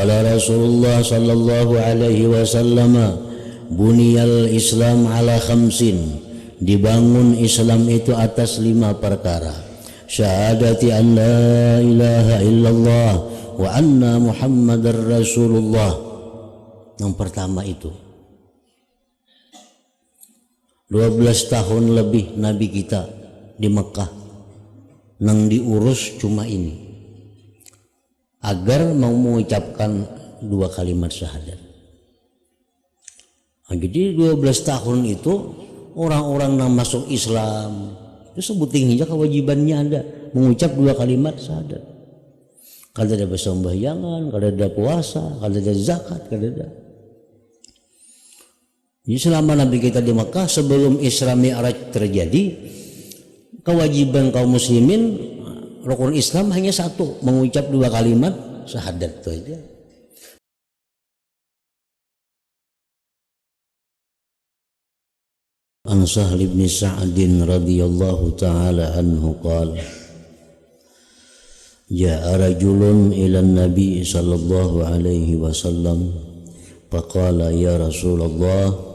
Qala Rasulullah sallallahu alaihi wasallam, buniyal Islam ala khamsin, dibangun Islam itu atas 5 perkara. Syahadati an la ilaha illallah wa anna Muhammadar Rasulullah. Yang pertama itu 12 tahun lebih Nabi kita di Mekah, nang diurus cuma ini, agar mau mengucapkan 2 kalimat syahadat. Nah, jadi 12 tahun itu orang-orang yang masuk Islam itu sebuting hingga kewajibannya ada mengucap 2 kalimat syahadat. Kalau ada persembahyangan, kalau ada puasa, kalau ada zakat, kalau ada. Jadi selama Nabi kita di Mekah, sebelum Isra Mi'raj terjadi, kewajiban kaum muslimin rukun Islam hanya 1, mengucap 2 kalimat syahadat itu aja. An Sahl bin Sa'd radhiyallahu ta'ala anhu qala, ja'a rajulun ila an-nabi sallallahu alaihi wasallam faqala ya Rasulullah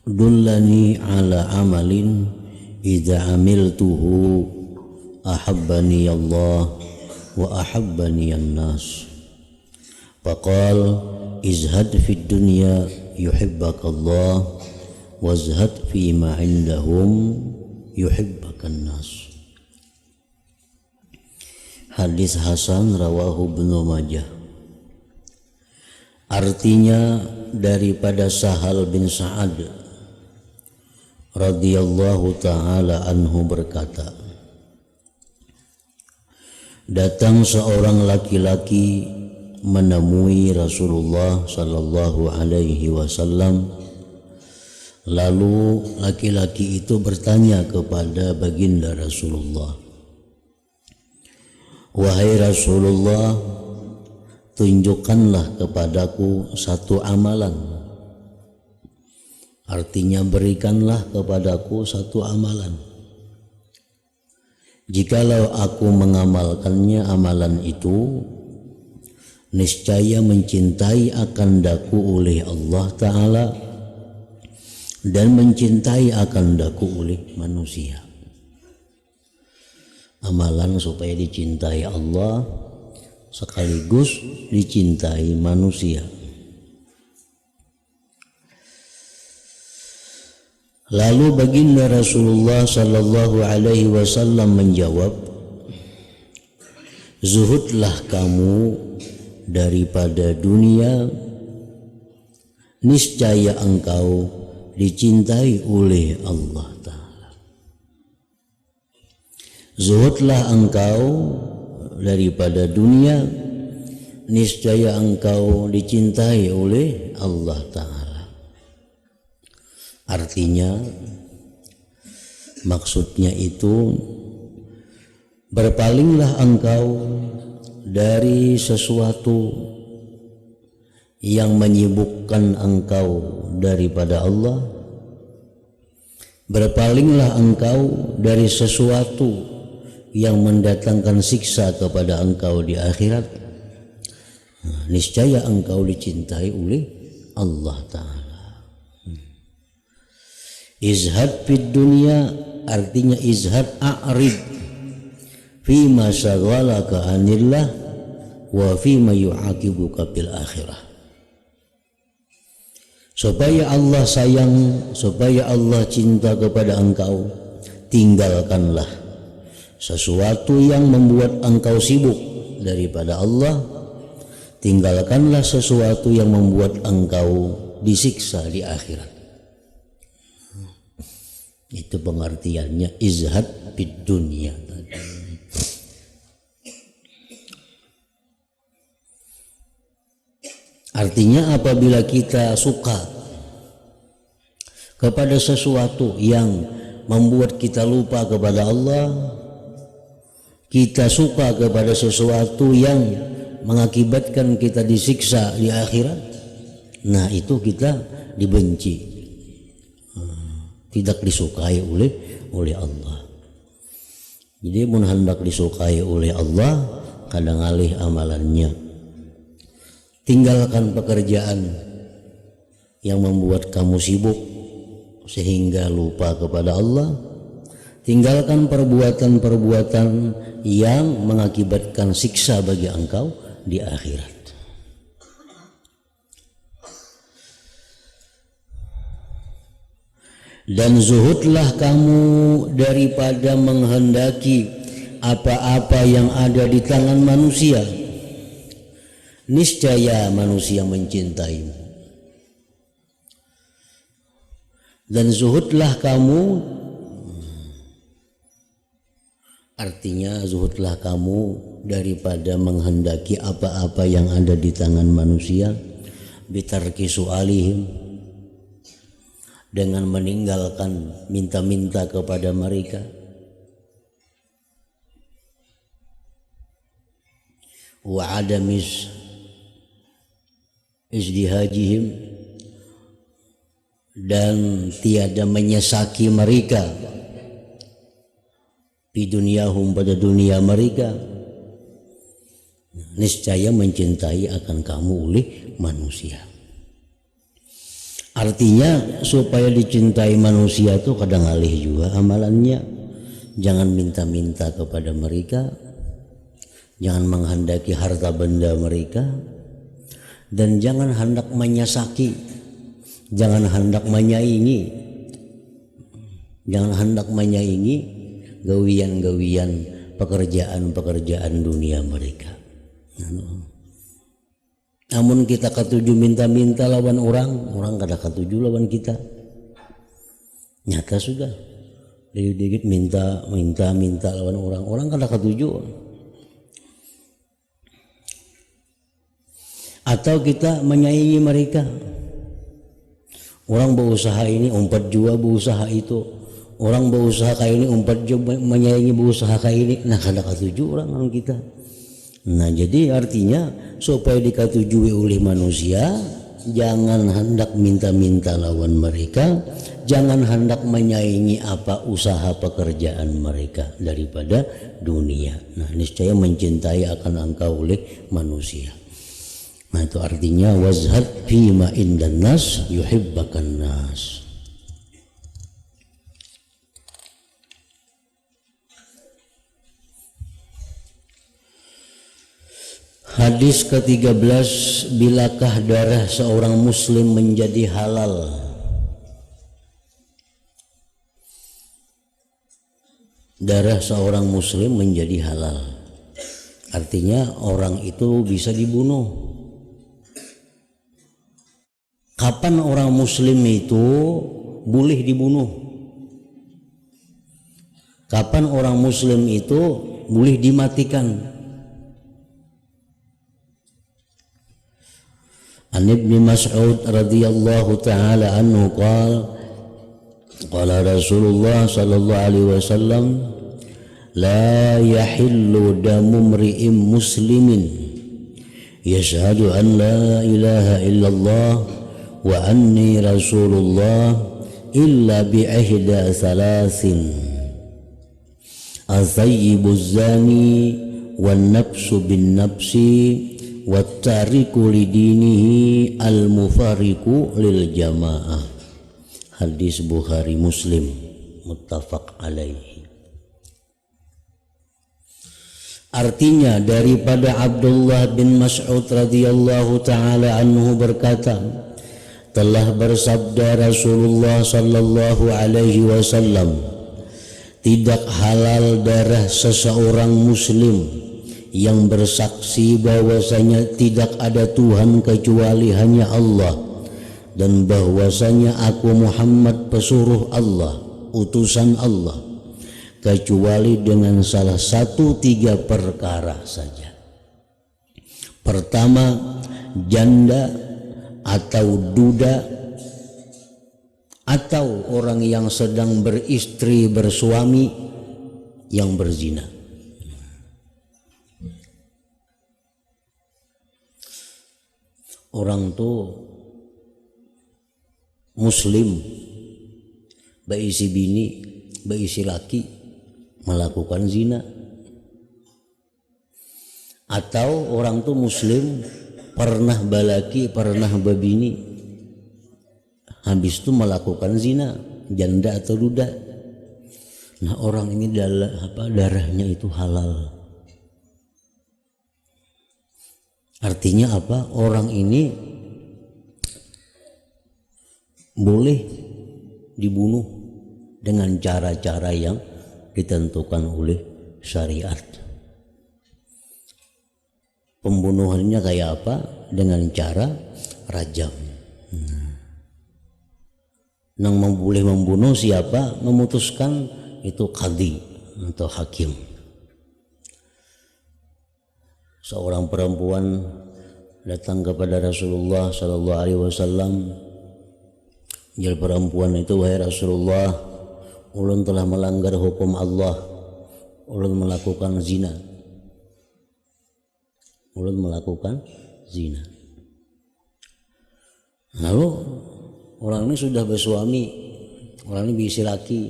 dullani ala amalin idza amiltuhu ahabbani Allah wa ahabbani an-nas. Faqal izhad fid dunya yuhibbaka Allah wazhad fi ma indahum yuhibbaka an-nas. Hadis hasan rawahu Ibnu Majah. Artinya daripada Sahal bin Sa'ad radhiyallahu ta'ala anhu berkata, datang seorang laki-laki menemui Rasulullah sallallahu alaihi wasallam. Lalu laki-laki itu bertanya kepada baginda Rasulullah, wahai Rasulullah, tunjukkanlah kepadaku 1 amalan. Artinya berikanlah kepadaku 1 amalan. Jikalau aku mengamalkannya, amalan itu niscaya mencintai akan daku oleh Allah Ta'ala dan mencintai akan daku oleh manusia. Amalan supaya dicintai Allah sekaligus dicintai manusia. Lalu baginda Rasulullah sallallahu alaihi wasallam menjawab, zuhudlah kamu daripada dunia, niscaya engkau dicintai oleh Allah Ta'ala. Zuhudlah engkau daripada dunia, niscaya engkau dicintai oleh Allah Ta'ala. Artinya, maksudnya itu, berpalinglah engkau dari sesuatu yang menyibukkan engkau daripada Allah. Berpalinglah engkau dari sesuatu yang mendatangkan siksa kepada engkau di akhirat. Niscaya engkau dicintai oleh Allah Ta'ala. Izhad fid dunya, artinya izhad a'rid fima syaghalaka anillah wa fima yu'aqibuka bil akhirah. Supaya Allah sayang, supaya Allah cinta kepada engkau, tinggalkanlah sesuatu yang membuat engkau sibuk daripada Allah. Tinggalkanlah sesuatu yang membuat engkau disiksa di akhirat. Itu pengertiannya izhad fid dunya. Artinya apabila kita suka kepada sesuatu yang membuat kita lupa kepada Allah, kita suka kepada sesuatu yang mengakibatkan kita disiksa di akhirat, nah itu kita dibenci, tidak disukai oleh Allah. Jadi mun hendak disukai oleh Allah, kadang alih amalannya tinggalkan pekerjaan yang membuat kamu sibuk sehingga lupa kepada Allah. Tinggalkan perbuatan-perbuatan yang mengakibatkan siksa bagi engkau di akhirat. Dan zuhudlah kamu daripada menghendaki apa-apa yang ada di tangan manusia. Niscaya manusia mencintaimu. Dan zuhudlah kamu, artinya zuhudlah kamu daripada menghendaki apa-apa yang ada di tangan manusia. Bitarki su'alihim, dengan meninggalkan minta-minta kepada mereka. Wa adamis izdihajihim, dan tiada menyesaki mereka di dunyahum, pada dunia mereka. Niscaya mencintai akan kamu oleh manusia. Artinya supaya dicintai manusia itu kadang alih juga amalannya. Jangan minta-minta kepada mereka, jangan menghendaki harta benda mereka, dan jangan hendak menyesaki, jangan hendak menyaingi, jangan hendak menyaingi gawian-gawian pekerjaan-pekerjaan dunia mereka. Namun kita ketuju minta-minta lawan orang kada ketuju lawan kita. Nyata sudah, dikit-dikit minta lawan orang kada ketuju. Atau kita menyaingi mereka. Orang berusaha ini, umpat jua berusaha itu. Orang berusaha kayak ini, umpat jua menyaingi berusaha kayak ini. Nah kada ketuju orang kita. Nah jadi artinya supaya diketujui oleh manusia, jangan hendak minta-minta lawan mereka, jangan hendak menyaingi apa usaha pekerjaan mereka daripada dunia. Nah niscaya mencintai akan engkau oleh manusia. Nah itu artinya wazhad fima indan nas yuhibbakan nas. Hadis ke-13, bilakah darah seorang muslim menjadi halal? Darah seorang muslim menjadi halal. Artinya orang itu bisa dibunuh. Kapan orang muslim itu boleh dibunuh? Kapan orang muslim itu boleh dimatikan? An Ibnu Mas'ud radhiyallahu ta'ala anhu qala Rasulullah sallallahu alaihi wasallam, la yahillu damu mri'in muslimin yashhadu an la ilaha illallah wa anni rasulullah illa bi ihda thalathin, az-zayyibuz zani wan nafsu bin nafsi wattariku lidinihi al-mufariku lil jamaah. Hadis Bukhari Muslim muttafaq alaihi. Artinya daripada Abdullah bin Mas'ud radhiyallahu ta'ala anhu berkata, telah bersabda Rasulullah sallallahu alaihi wasallam, tidak halal darah seseorang muslim yang bersaksi bahwasanya tidak ada Tuhan kecuali hanya Allah, dan bahwasanya aku Muhammad pesuruh Allah, utusan Allah, kecuali dengan salah satu 3 perkara saja. Pertama, janda atau duda atau orang yang sedang beristri bersuami yang berzina. Orang tuh muslim, baik si bini, baik si laki melakukan zina. Atau orang tuh muslim pernah balaki, pernah babini, habis itu melakukan zina, janda atau duda. Nah orang ini darahnya itu halal. Artinya apa? Orang ini boleh dibunuh dengan cara-cara yang ditentukan oleh syariat. Pembunuhannya kayak apa? Dengan cara rajam. Yang boleh membunuh siapa? Memutuskan itu qadhi atau hakim. Seorang perempuan datang kepada Rasulullah Sallallahu Alaihi Wasallam. Jil perempuan itu, wahai Rasulullah, ulun telah melanggar hukum Allah, ulun melakukan zina. Ulun melakukan zina. Lalu orang ini sudah bersuami, orang ini bisi laki,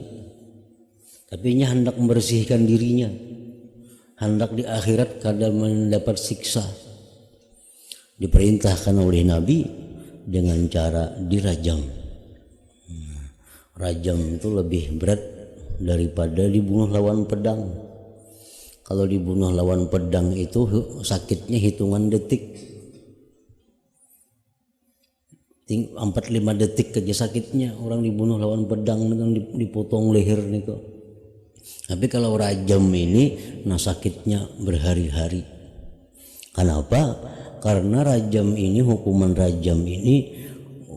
tapi ia hendak membersihkan dirinya, hendak di akhirat kadang mendapat siksa. Diperintahkan oleh Nabi dengan cara dirajam. Rajam itu lebih berat daripada dibunuh lawan pedang. Kalau dibunuh lawan pedang itu sakitnya hitungan detik, 4-5 detik aja sakitnya. Orang dibunuh lawan pedang dengan dipotong leher itu. Tapi kalau rajam ini, nah sakitnya berhari-hari. Kenapa? Karena rajam ini, hukuman rajam ini,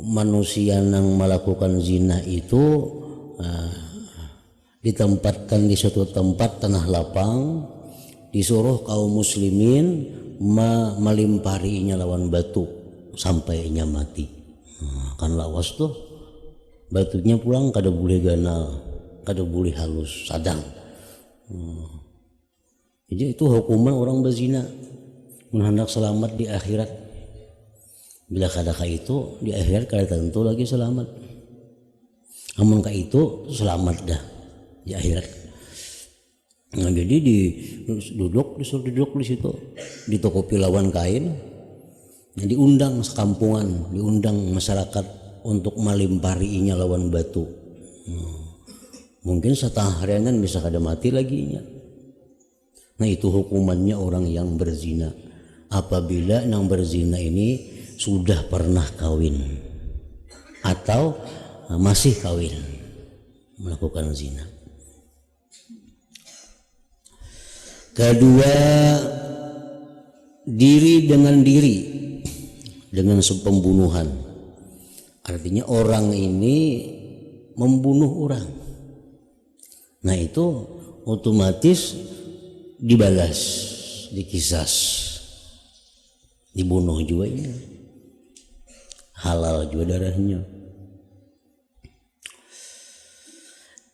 manusia yang melakukan zina itu ditempatkan di suatu tempat tanah lapang, disuruh kaum muslimin melimparinya lawan batu sampai ia mati. Kan lawas tuh, batunya pulang kada boleh ganal, kada boleh halus, sadang. Jadi itu hukuman orang berzina, hendak selamat di akhirat. Bila kadaka itu di akhirat kada tentu lagi selamat. Amun ka itu selamat dah di akhirat. Nah, jadi disuruh duduk di situ, ditukupi lawan kain. Nah, diundang sekampungan, diundang masyarakat untuk melimparinya lawan batu. Mungkin setengah harian bisa kada mati lagi nya. Nah itu hukumannya orang yang berzina. Apabila yang berzina ini sudah pernah kawin atau masih kawin melakukan zina. Kedua, diri dengan pembunuhan. Artinya orang ini membunuh orang. Nah itu otomatis dibalas, dikisas, dibunuh juga ya. Halal juga darahnya.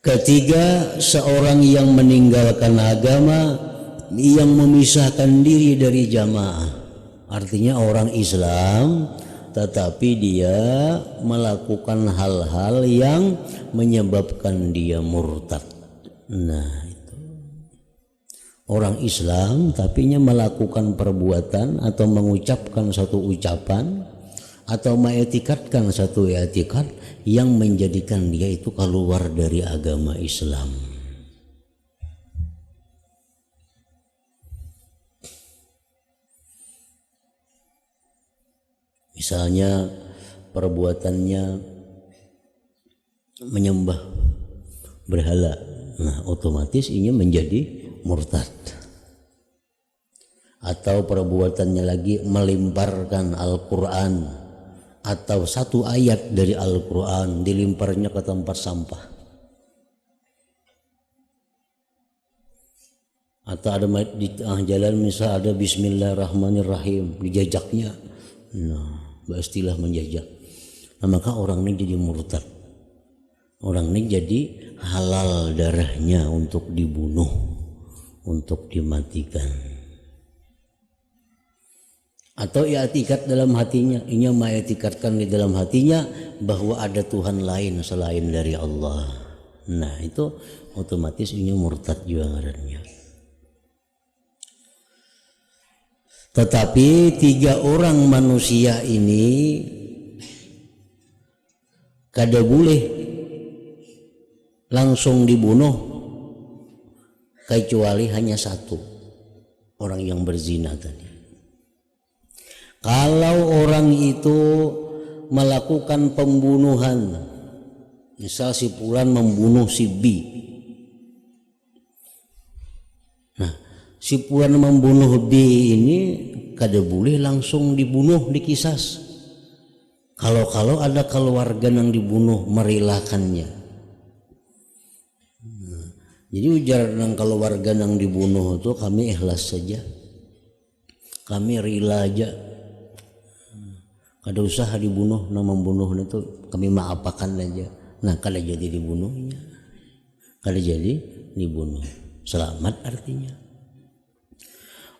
Ketiga, seorang yang meninggalkan agama, yang memisahkan diri dari jamaah. Artinya orang Islam tetapi dia melakukan hal-hal yang menyebabkan dia murtad. Nah itu orang Islam tapi melakukan perbuatan atau mengucapkan satu ucapan atau mengetikatkan satu etikat yang menjadikan dia itu keluar dari agama Islam. Misalnya perbuatannya menyembah berhala, nah otomatis ini menjadi murtad. Atau perbuatannya lagi melimparkan Al-Quran atau satu ayat dari Al-Quran dilimparnya ke tempat sampah. Atau ada di tengah jalan misal ada Bismillahirrahmanirrahim dijajaknya, nah beristilah menjajak. Nah maka orang ini jadi murtad. Orang ini jadi halal darahnya untuk dibunuh, untuk dimatikan. Atau i'tiqad dalam hatinya, ia mengiktikadkan di dalam hatinya bahwa ada Tuhan lain selain dari Allah. Nah itu otomatis ini murtad juga ngarannya. Tetapi 3 orang manusia ini kada boleh langsung dibunuh kecuali hanya 1 orang yang berzina tadi. Kalau orang itu melakukan pembunuhan, misal si Fulan membunuh si B, nah si Fulan membunuh B ini kada boleh langsung dibunuh, dikisas. Kalau ada keluarga yang dibunuh merelakannya. Jadi ujar nang keluarga yang dibunuh itu kami ikhlas saja, kami rela aja, kada usah dibunuh, nang membunuh itu kami maapakan aja. Nah kada jadi dibunuhnya, kada jadi dibunuh, selamat artinya.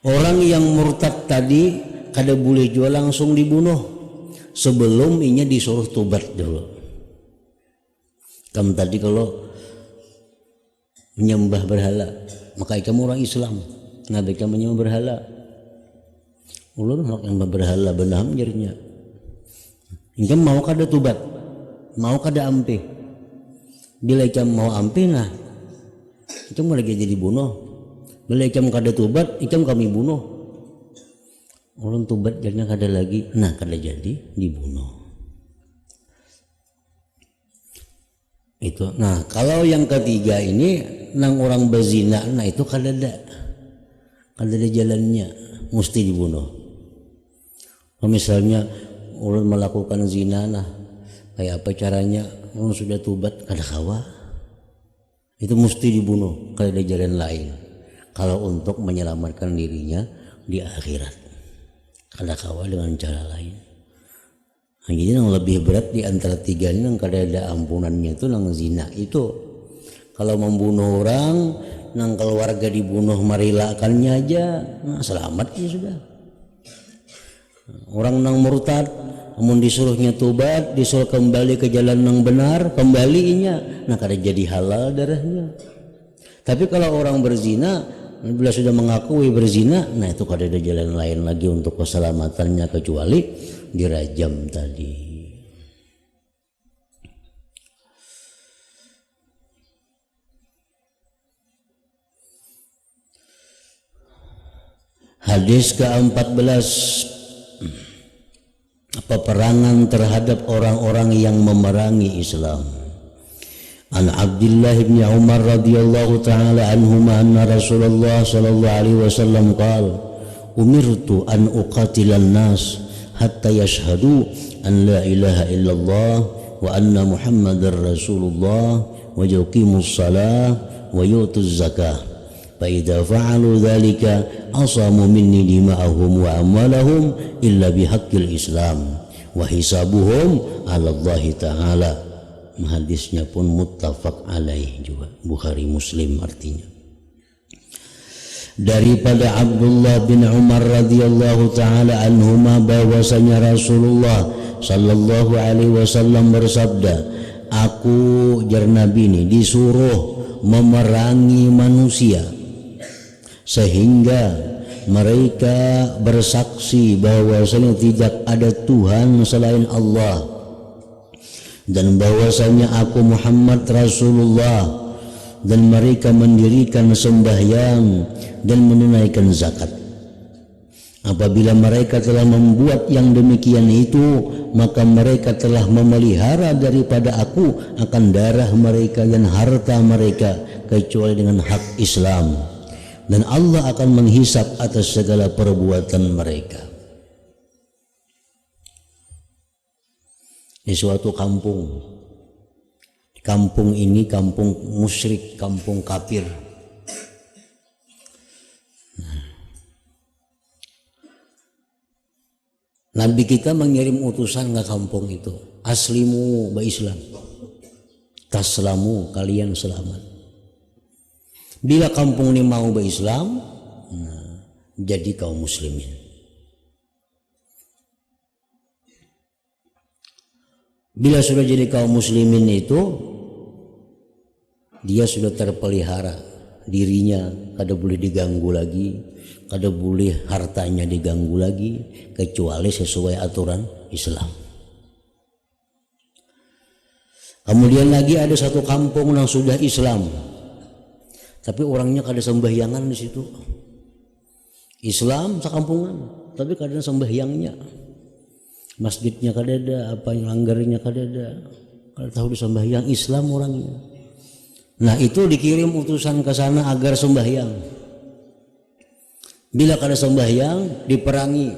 Orang yang murtad tadi kada boleh juga langsung dibunuh, sebelum inya disuruh tobat dulu. Kamu tadi kalau menyembah berhala, maka kamu orang Islam, nabi kamu menyembah berhala, ulun menyembah berhala benar jadinya. Ingkam mau kada tobat, mau kada ampe, bila kamu mau ampe nah, kamu lagi jadi bunuh. Bila ikam kada tobat, ikam kami bunuh. Orang tobat jadinya kada lagi, nah kada jadi dibunuh. Itu. Nah kalau yang ketiga ini nang orang berzina, nah itu kada ada jalannya, mesti dibunuh. Kalau misalnya orang melakukan zina, nah kayak apa caranya? Orang sudah tobat kada kawa, itu mesti dibunuh, kada ada jalan lain. Kalau untuk menyelamatkan dirinya di akhirat, kada kawa dengan cara lain. Nah, jadi yang lebih berat di antara 3 ini yang kada ada ampunannya itu nang zina itu. Kalau membunuh orang, nang keluarga dibunuh merelakannya aja, nah selamat ya sudah. Orang nang murtad, namun disuruhnya tobat, disuruh kembali ke jalan yang benar, kembalinya, nah kada jadi halal darahnya. Tapi kalau orang berzina, bila sudah mengakui berzina, nah itu kada ada jalan lain lagi untuk keselamatannya kecuali dirajam tadi. Hadis ke-14, peperangan terhadap orang-orang yang memerangi Islam. An Abdullah bin Umar radhiyallahu taala anhuma anna Rasulullah sallallahu alaihi wasallam qala umirtu an uqatilan nas hatta yashhadu an la ilaha illallah wa anna Muhammadar Rasulullah wa yuqimus shalah wa yutuz zakah fa idza fa'alu dzalika asamu minni dima'ahum wa amwalahum illa bihaqqil Islam wa hisabuhum 'ala Allah taala. Hadisnya pun muttafaq alaih juga, Bukhari Muslim artinya. Daripada Abdullah bin Umar radhiyallahu taala anhuma bahwasanya Rasulullah sallallahu alaihi wasallam bersabda, aku jar Nabi ini disuruh memerangi manusia sehingga mereka bersaksi bahwasanya tidak ada Tuhan selain Allah dan bahwasanya aku Muhammad Rasulullah, dan mereka mendirikan sembahyang dan menunaikan zakat. Apabila mereka telah membuat yang demikian itu, maka mereka telah memelihara daripada aku akan darah mereka dan harta mereka kecuali dengan hak Islam, dan Allah akan menghisap atas segala perbuatan mereka. Di suatu kampung, kampung ini kampung musyrik, kampung kafir. Nabi kita mengirim utusan ke kampung itu, aslimu ba Islam, taslamu kalian selamat. Bila kampung ini mau ba Islam, nah, jadi kaum muslimin. Bila sudah jadi kaum muslimin itu, dia sudah terpelihara dirinya kada boleh diganggu lagi, kada boleh hartanya diganggu lagi kecuali sesuai aturan Islam. Kemudian lagi ada satu kampung yang sudah Islam, tapi orangnya kada sembahyangan di situ. Islam sekampungan, tapi kada sembahyangnya. Masjidnya kada ada, apa langgarnya kada ada. Kada tahu disembahyang Islam orangnya. Nah, itu dikirim utusan ke sana agar sembahyang. Bila kada sembahyang diperangi.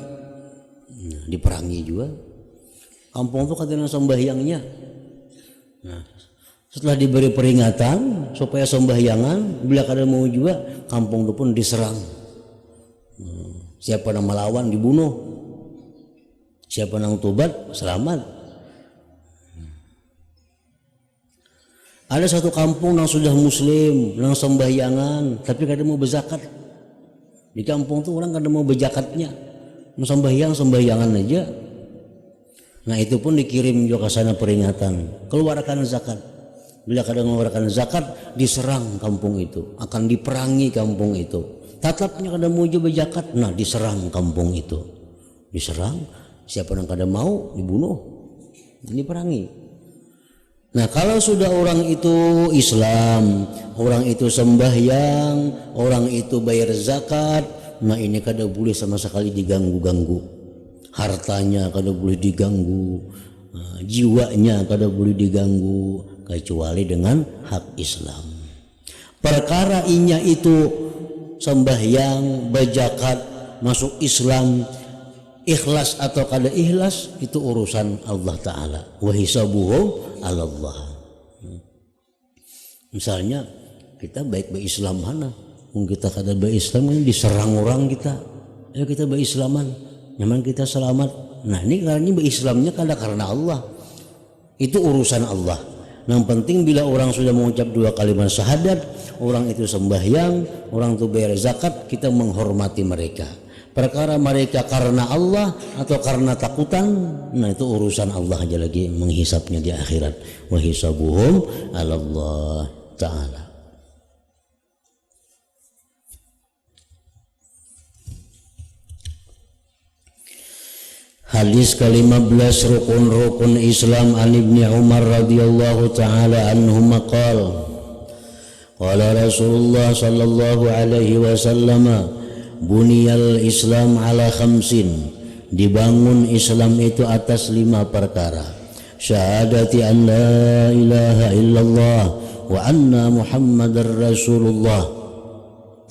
Nah, diperangi juga. Kampung itu kada sembahyangnya. Nah, setelah diberi peringatan supaya sembahyangan, bila kada mau juga, kampung itu pun diserang. Siapa yang melawan dibunuh, siapa yang tobat selamat. Ada satu kampung yang sudah Muslim, yang sembahyangan, tapi kada mau berzakat. Di kampung itu orang kada mau berjakatnya, mau sembahyangan aja. Nah, itu pun dikirim juga ke sana peringatan, keluarkan zakat. Bila kada mengeluarkan zakat, diserang kampung itu, akan diperangi kampung itu. Tatapnya kada mau juga zakat, nah diserang kampung itu. Diserang, siapa yang kada mau dibunuh, diperangi. Nah, kalau sudah orang itu Islam, orang itu sembahyang, orang itu bayar zakat, nah ini kada boleh sama sekali diganggu-ganggu. Hartanya kada boleh diganggu, jiwanya kada boleh diganggu kecuali dengan hak Islam. Perkara inya itu sembahyang, berzakat, masuk Islam, ikhlas atau kada ikhlas itu urusan Allah Ta'ala. Wa hisabuhum 'ala Allah. Misalnya kita baik berislam mana, kita kada berislam ini diserang orang kita, ya kita berislaman, nyaman kita selamat. Nah, ini karena berislamnya kada karena Allah, itu urusan Allah. Yang penting bila orang sudah mengucap 2 kalimat syahadat, orang itu sembahyang, orang itu bayar zakat, kita menghormati mereka. Perkara mereka karena Allah atau karena takutan, nah itu urusan Allah aja lagi menghisapnya di akhirat. Wa hisabuhum 'ala Allah Ta'ala. Hadis ke-15 rukun-rukun Islam an Ibni Umar radhiyallahu ta'ala anhuma qala qala Rasulullah sallallahu alaihi wasallam buniyal Islam ala khamsin, dibangun Islam itu atas 5 perkara. Syahadati an la ilaha illallah wa anna Muhammadar Rasulullah.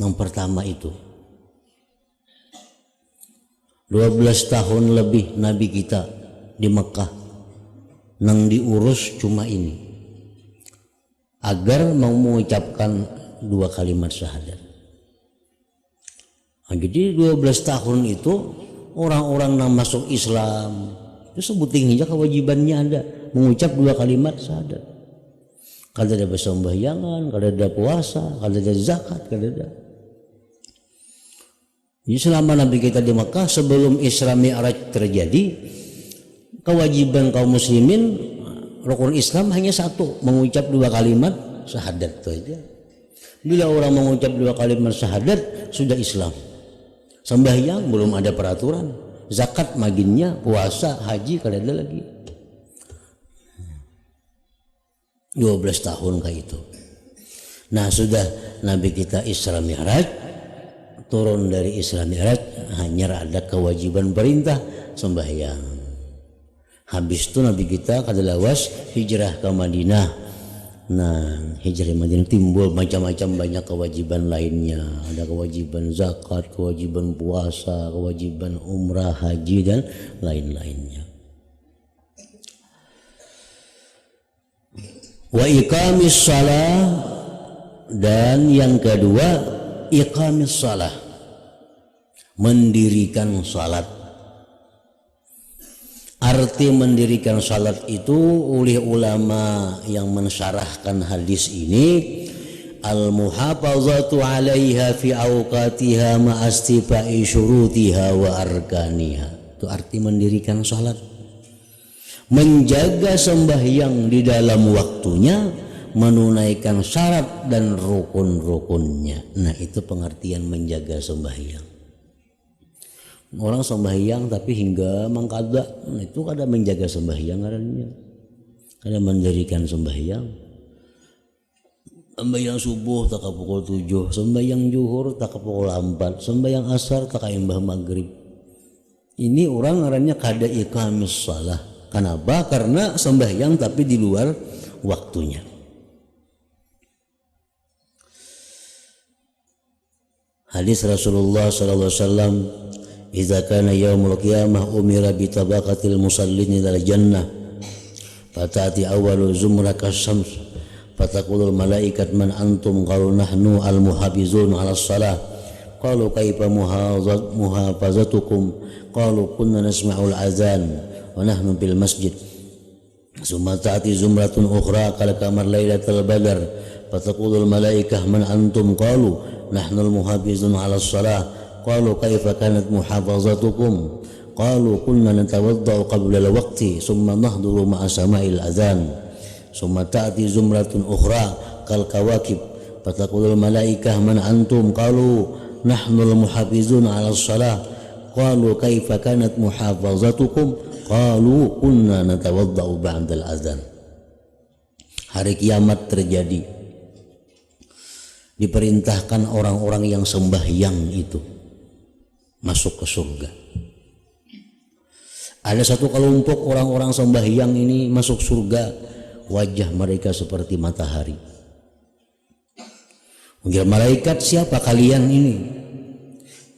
Yang pertama itu 12 tahun lebih Nabi kita di Mekah nang diurus cuma ini, agar mau mengucapkan 2 kalimat syahadat. Nah, jadi 12 tahun itu orang-orang yang masuk Islam itu sebuting aja kewajibannya ada mengucap 2 kalimat syahadat. Kada ada bersembahyangan, kada ada puasa, kada ada zakat, kada ada. Jadi selama Nabi kita di Mekah sebelum Isra Mi'raj terjadi, kewajiban kaum muslimin rukun Islam hanya 1, mengucap 2 kalimat syahadat itu aja. Bila orang mengucap 2 kalimat syahadat sudah Islam. Sembahyang belum ada peraturan, zakat maginnya, puasa, haji kada ada lagi. 12 tahun kayak itu. Nah, sudah Nabi kita Isra Mi'raj, turun dari Isra Mi'raj, hanya ada kewajiban perintah sembahyang. Habis itu Nabi kita kada lawas hijrah ke Madinah. Nah, hijrah ke Madinah timbul macam-macam banyak kewajiban lainnya. Ada kewajiban zakat, kewajiban puasa, kewajiban umrah, haji dan lain-lainnya. Wa iqamis shalah, dan yang kedua iqamis shalah, mendirikan salat. Arti mendirikan salat itu oleh ulama yang mensyarahkan hadis ini, al-muhafazatu 'alaiha fi awqatiha ma'astifa'i syurutiha wa arkaniha. Itu arti mendirikan salat. Menjaga sembahyang di dalam waktunya, menunaikan syarat dan rukun-rukunnya. Nah, itu pengertian menjaga sembahyang. Orang sembahyang tapi hingga mengkada, nah, itu kada menjaga sembahyang ngarannya. Kada mendirikan sembahyang. Sembahyang subuh tak pukul 7, sembahyang zuhur tak pukul 4, sembahyang asar tak imbah maghrib. Ini orang ngarannya kada iqamis shalah. Kenapa? Karena sembahyang tapi di luar waktunya. Hadis Rasulullah sallallahu alaihi wasallam, "Idza kana yaumul qiyamah umira bi tabaqatil musallin ilal jannah. Fatati awwalu zumraka syams. Fataqulul malaikat man antum qalu nahnu al muhafizun 'ala shalah. Qalu kaifa muhafazatukum? Qalu kunna nasma'ul azan wa nahnu bil masjid. Summa ta'ti zumratun ukhra kal kamar lailatul badar. Fataqulul malaikah man antum? Qalu nahnu al muhafizun 'ala shalah. Qalu kaifa kanat muhafazatukum? Qalu kunna natawaddau qabla al waqti summa nahduru ma'a sama'il azan. Summa ta'ti zumratun ukhra kal kawakib. Fataqulul malaikah man antum? Qalu nahnul muhafizun 'ala shalah. Qalu kaifa kanat muhafazatukum? Qalu kunna natawaddau ba'dal azan. Hari kiamat terjadi. Diperintahkan orang-orang yang sembahyang itu masuk ke surga. Ada satu kelompok orang-orang sembahyang ini masuk surga. Wajah mereka seperti matahari. Ujar malaikat, siapa kalian ini?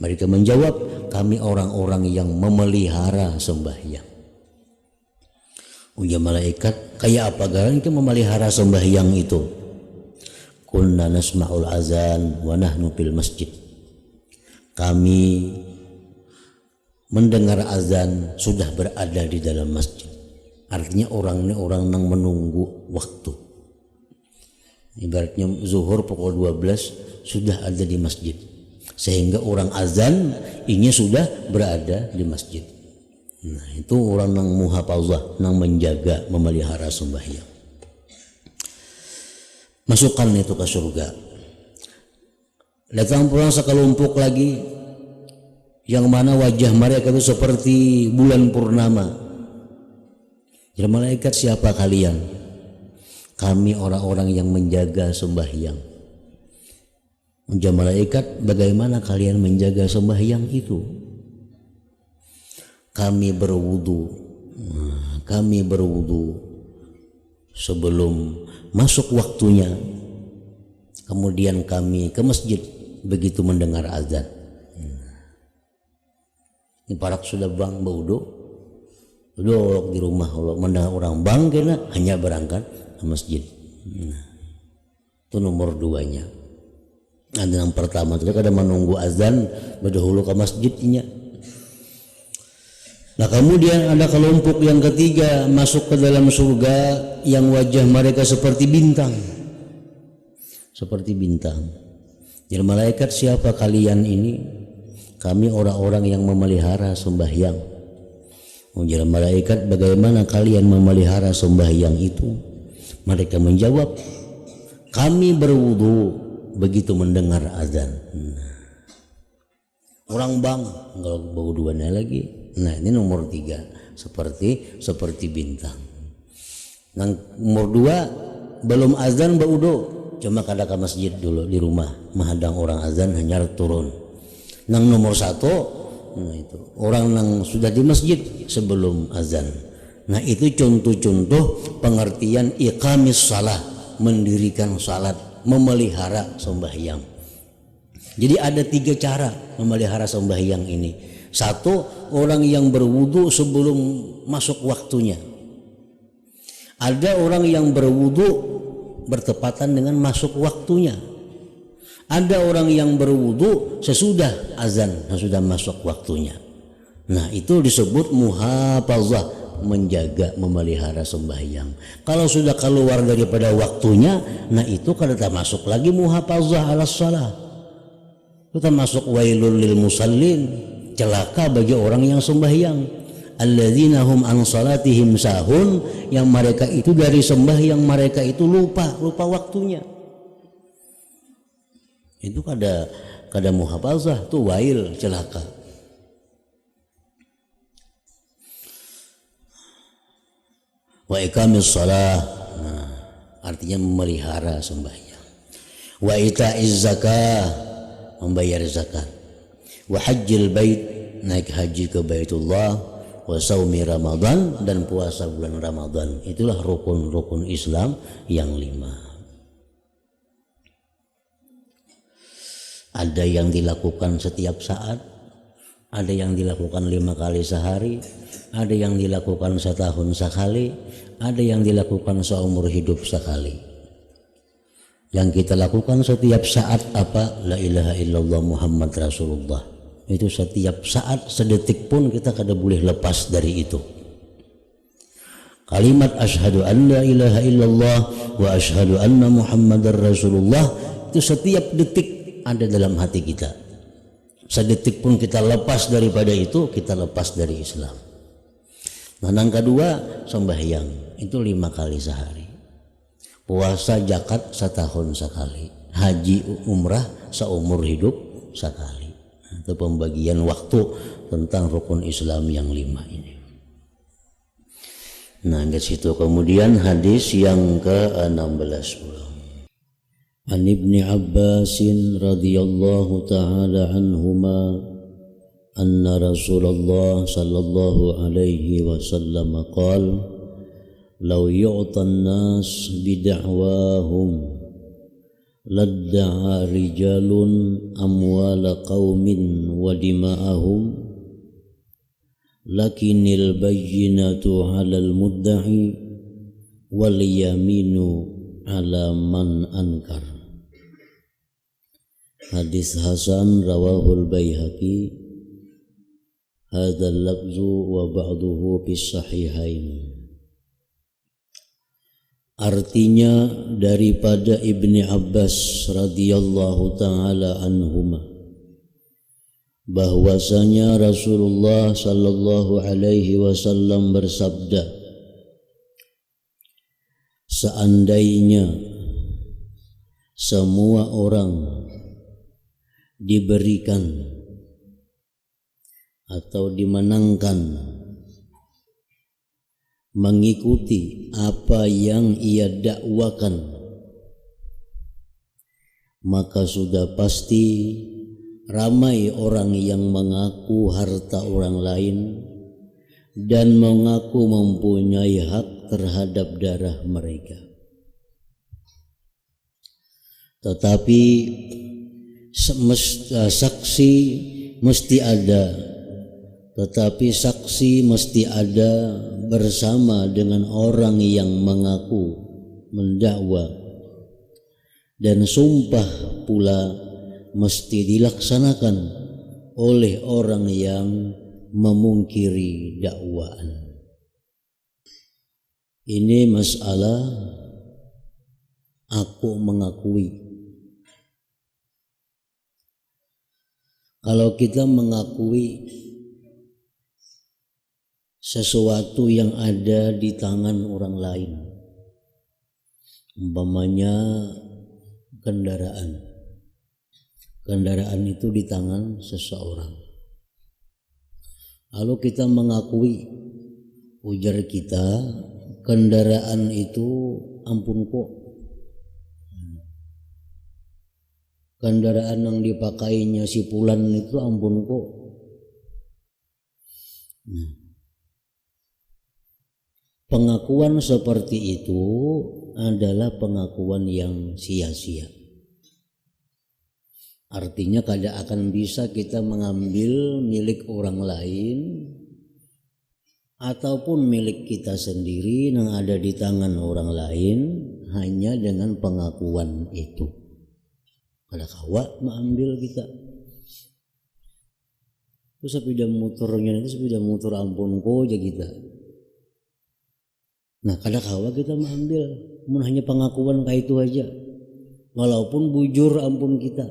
Mereka menjawab, kami orang-orang yang memelihara sembahyang. Ujar malaikat, kayak apa garannya memelihara sembahyang itu? Kunna nasma'ul azan wa nahnu fil masjid. Kami mendengar azan sudah berada di dalam masjid. Artinya orang ini orang yang menunggu waktu. Ibaratnya zuhur pukul 12 sudah ada di masjid. Sehingga orang azan ini sudah berada di masjid. Nah, itu orang yang muhafazah, yang menjaga, memelihara sembahyang. Masukkan itu ke surga. Datang pulang sekelompok lagi yang mana wajah mereka itu seperti bulan purnama. Jadi malaikat, siapa kalian? Kami orang-orang yang menjaga sembahyang. Ujar malaikat, bagaimana kalian menjaga sembahyang itu? Kami berwudu sebelum masuk waktunya. Kemudian kami ke masjid begitu mendengar azan. Ini parak sudah bang berwudu. Duduk di rumah, kalau mendengar orang bang kena hanya berangkat ke masjid. Nah, itu nomor 2-nya. Ada yang pertama itu kada menunggu azan berdahulu ke masjidnya. Nah, kemudian ada kelompok yang ketiga masuk ke dalam surga yang wajah mereka seperti bintang. Seperti bintang. Jadi malaikat, siapa kalian ini? Kami orang-orang yang memelihara sembahyang. Ujar malaikat, bagaimana kalian memelihara sembahyang itu? Mereka menjawab, kami berwudu begitu mendengar azan. Orang bang, kalau berwuduannya lagi. Nah, ini nomor 3, seperti bintang. Nomor 2, belum azan berwudu, cuma kada ke masjid dulu di rumah, menghadang orang azan hanya turun. Nomor 1, nah itu orang yang sudah di masjid sebelum azan. Nah, itu contoh-contoh pengertian iqamis shalah, mendirikan salat, memelihara sembahyang. Jadi ada 3 cara memelihara sembahyang ini. 1, orang yang berwudu sebelum masuk waktunya. Ada orang yang berwudu bertepatan dengan masuk waktunya. Ada orang yang berwudu sesudah azan, sudah masuk waktunya. Nah, itu disebut muhafazah, menjaga, memelihara sembahyang. Kalau sudah keluar daripada waktunya, nah itu kada masuk lagi muhafazah ala shalah. Itu masuk wailul lil musallin, celaka bagi orang yang sembahyang. alladzina hum an salatihim sahun, yang mereka itu dari sembahyang mereka itu lupa waktunya. Itu kada muhafazah tuh wail celaka. Wa iqamis shalah, nah, artinya memelihara sembahyang. Wa ita'iz zakah, membayar zakat. Wa hajjil bait, naik haji ke Baitullah. Wa saumi Ramadan, dan puasa bulan Ramadan. Itulah rukun-rukun Islam yang 5. Ada yang dilakukan setiap saat, ada yang dilakukan 5 kali sehari, ada yang dilakukan setahun sekali, ada yang dilakukan seumur hidup sekali. Yang kita lakukan setiap saat apa? La ilaha illallah Muhammad Rasulullah. Itu setiap saat, sedetik pun kita kada boleh lepas dari itu. Kalimat asyhadu an la ilaha illallah wa asyhadu anna Muhammadar Rasulullah, itu setiap detik ada dalam hati kita. Sedetik pun kita lepas daripada itu, kita lepas dari Islam. Nah, yang kedua sembahyang, itu 5 kali sehari. Puasa zakat setahun sekali. Haji umrah seumur hidup sekali. Itu pembagian waktu tentang rukun Islam yang 5 ini. Nah, di situ kemudian hadis yang ke-16. An Ibni Abbas radhiyallahu ta'ala anhuma anna Rasulullah sallallahu alaihi wasallam qala law yu'tan nas bid'awahum ladda'a rijalun amwala qaumin wa dima'ahum lakinil bayyinatu 'alal mudda'i wal yaminu 'ala man ankar. Hadis hasan rawahul Baihaqi. Hadzal lafzu wa ba'duhu fis sahihain. Artinya daripada Ibni Abbas radhiyallahu taala anhuma, bahwasanya Rasulullah sallallahu alaihi wasallam bersabda, seandainya semua orang diberikan atau dimenangkan mengikuti apa yang ia dakwakan, maka sudah pasti ramai orang yang mengaku harta orang lain dan mengaku mempunyai hak terhadap darah mereka. Tetapi saksi mesti ada, tetapi saksi mesti ada bersama dengan orang yang mengaku mendakwa, dan sumpah pula mesti dilaksanakan oleh orang yang memungkiri dakwaan. Ini masalah aku mengakui. Kalau kita mengakui sesuatu yang ada di tangan orang lain, umpamanya kendaraan itu di tangan seseorang, lalu kita mengakui, ujar kita, kendaraan itu ampun kok, kendaraan yang dipakainya si Fulan itu ampun kok. Pengakuan seperti itu adalah pengakuan yang sia-sia. Artinya kada akan bisa kita mengambil milik orang lain ataupun milik kita sendiri yang ada di tangan orang lain hanya dengan pengakuan itu. Kada kawa mengambil kita. Itu sepeda motornya itu sepeda motor ampun ko aja kita. Nah, kada kawa kita mengambil, hanya pengakuan kayak itu aja. Walaupun bujur ampun kita.